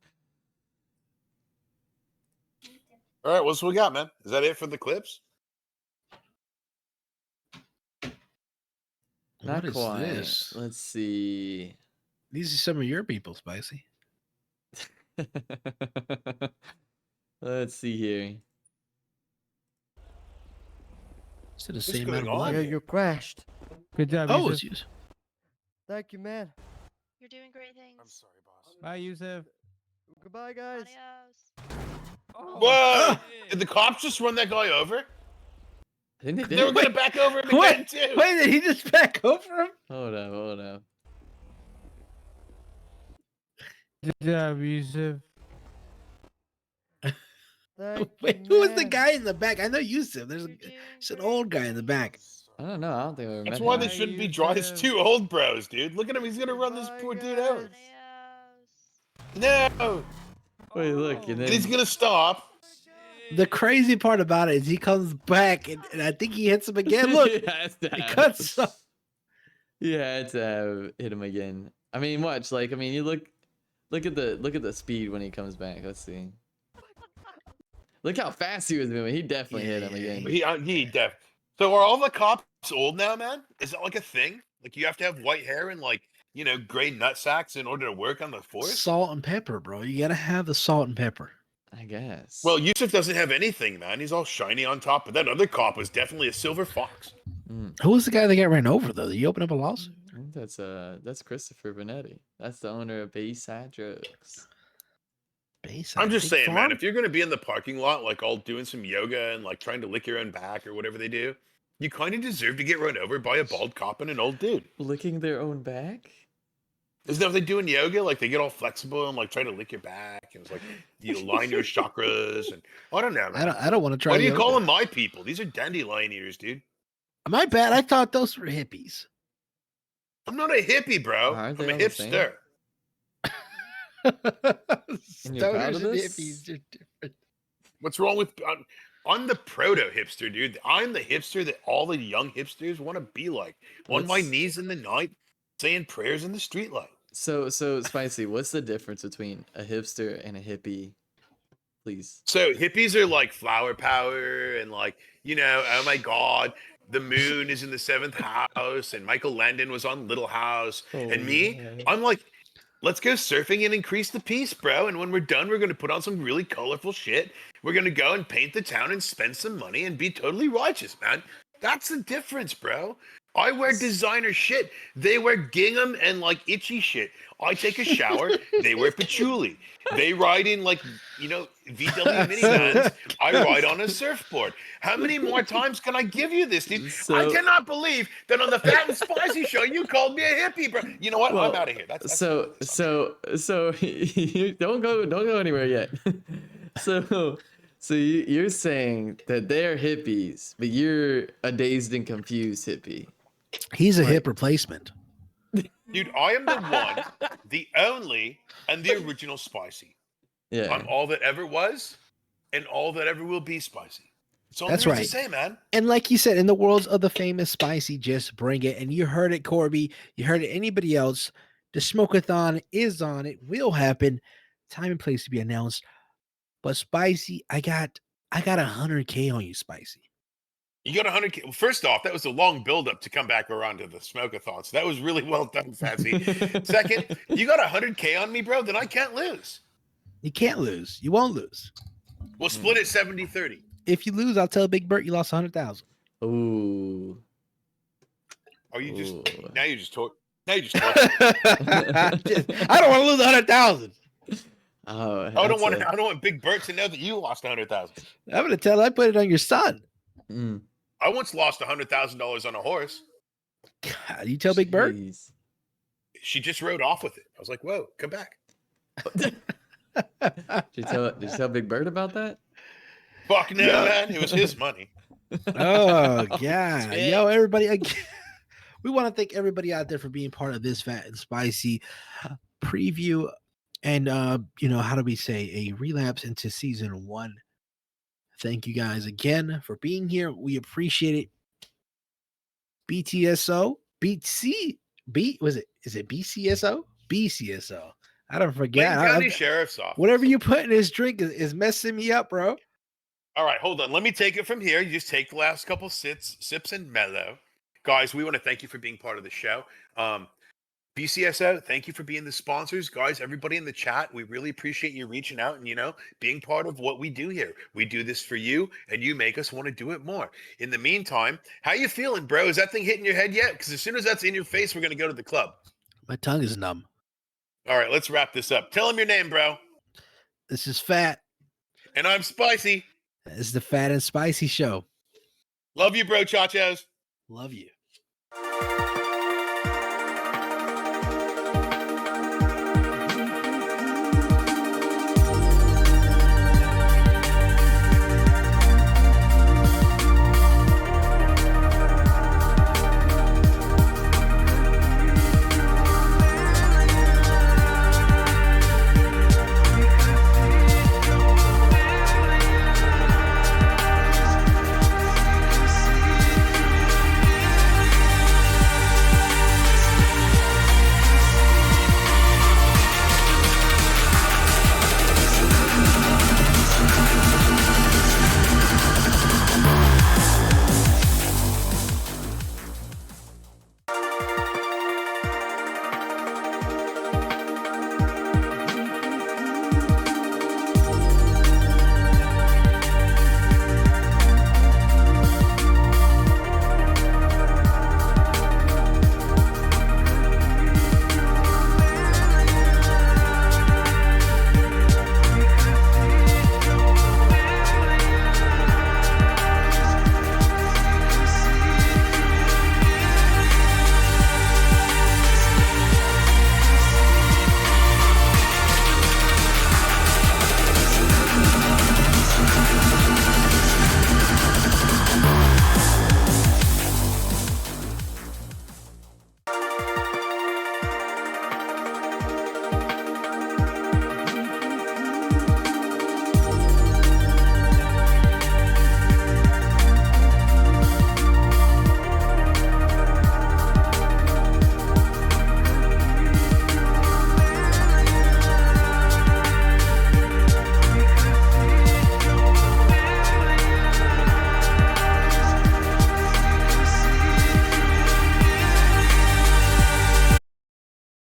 All right, what's we got, man? Is that it for the clips? Not What is quite. this? Let's see. These are some of your people, Spicy. Let's see here. Is it the What's same going amount of on? blood? Yeah, you crashed. Good job, Oh, Yusuf. it's you. Thank you, man. You're doing great things. I'm sorry, boss. Bye, Yusuf. Goodbye, guys. Adios. Whoa! Did the cops just run that guy over? I think they They were did. going to back over him again, too. Wait, did he just back over him? Hold up. Good job, Yusuf. Thank Wait, you, who is the man. guy in the back? I know Yusuf. There's an old guy in the back. I don't know. I don't think we ever That's met why him. they Bye, shouldn't be drawing. It's Yusuf. 2 old bros, dude. Look at him. He's going to run this Bye, poor dude guys. over. Adios. No! Wait, look, and And then he's going to stop. The crazy part about it is he comes back and I think he hits him again. Look, He has to it have- cuts off. He had to have hit him again. I mean, watch. Like, I mean, you look at the speed when he comes back. Let's see. Look how fast he was moving. He definitely hit him again. He def. So are all the cops old now, man? Is that like a thing? Like you have to have white hair and like, you know, gray nut sacks in order to work on the force? Salt and pepper, bro. You gotta have the salt and pepper. I guess. Well, Yusuf doesn't have anything, man. He's all shiny on top, but that other cop was definitely a silver fox. Who was the guy that got ran over though? Did he open up a lawsuit? I think that's Christopher Benetti. That's the owner of Bayside Drugs. I'm just saying, man, if you're going to be in the parking lot, like all doing some yoga and like trying to lick your own back or whatever they do, you kind of deserve to get run over by a bald cop and an old dude. Licking their own back? Isn't that what they do in yoga? Like they get all flexible and like try to lick your back and it's like you line your chakras and I don't know, man. I don't want to try. Why do you yoga. call them my people? These are dandelion eaters, dude. My bad. I thought those were hippies. I'm not a hippie, bro. Aren't I'm they a all the same? hipster. And you're proud of Stoners and this? hippies are different. What's wrong with? I'm the proto hipster, dude. I'm the hipster that all the young hipsters want to be like. On my What's- knees in the night, saying prayers in the streetlight. So Spicy, what's the difference between a hipster and a hippie? Please. So hippies are like flower power and like, you know, oh my God, the moon is in the 7th house and Michael Landon was on Little House. And me, I'm like, let's go surfing and increase the peace, bro. And when we're done, we're going to put on some really colorful shit. We're going to go and paint the town and spend some money and be totally righteous, man. That's the difference, bro. I wear designer shit. They wear gingham and like itchy shit. I take a shower. They wear patchouli. They ride in like, you know, VW minivans. I ride on a surfboard. How many more times can I give you this, dude? I cannot believe that on the Fat and Spicy show you called me a hippie, bro. You know what? Well, I'm out of here. That's so you don't go anywhere yet. So you're saying that they're hippies, but you're a dazed and confused hippie. He's a hip replacement. Dude, I am the one, the only, and the original Spicy. Yeah. I'm all that ever was, and all that ever will be Spicy. That's all That's there is right. to say, man. And like you said, in the worlds of the famous Spicy, just bring it. And you heard it, Corby. You heard it. Anybody else? The Smokeathon is on. It will happen. Time and place to be announced. But Spicy, I got 100K on you, Spicy. You got 100K. Well, first off, that was a long buildup to come back around to the Smokeathon. So that was really well done, Fancy. Second, you got 100K on me, bro, then I can't lose. You can't lose. You won't lose. We'll split it 70-30. If you lose, I'll tell Big Bert you lost 100,000. Ooh. Oh, you just Ooh. now you just talk. Now you just talk. I don't want to lose 100,000. Oh, I don't want Big Bert to know that you lost 100,000. I'm gonna tell. I put it on your son. I once lost $100,000 on a horse. God, you tell Big Bird? Jeez. She just rode off with it. I was like, whoa, come back. Did you tell Big Bird about that? Fuck no, man. It was his money. Oh, God. Yo, everybody. Again, we want to thank everybody out there for being part of this Fat and Spicy preview and, how do we say, a relapse into season 1. Thank you guys again for being here. We appreciate it. BTSO, is it BCSO? BCSO. I don't forget. Blaine County Sheriff's Office. Whatever you put in this drink is messing me up, bro. All right, hold on. Let me take it from here. You just take the last couple sips and mellow. Guys, we want to thank you for being part of the show. BCSO, thank you for being the sponsors. Guys, everybody in the chat, we really appreciate you reaching out and, being part of what we do here. We do this for you, and you make us want to do it more. In the meantime, how you feeling, bro? Is that thing hitting your head yet? Because as soon as that's in your face, we're going to go to the club. My tongue is numb. All right, let's wrap this up. Tell them your name, bro. This is Fat. And I'm Spicy. This is the Fat and Spicy Show. Love you, bro, chachos. Love you.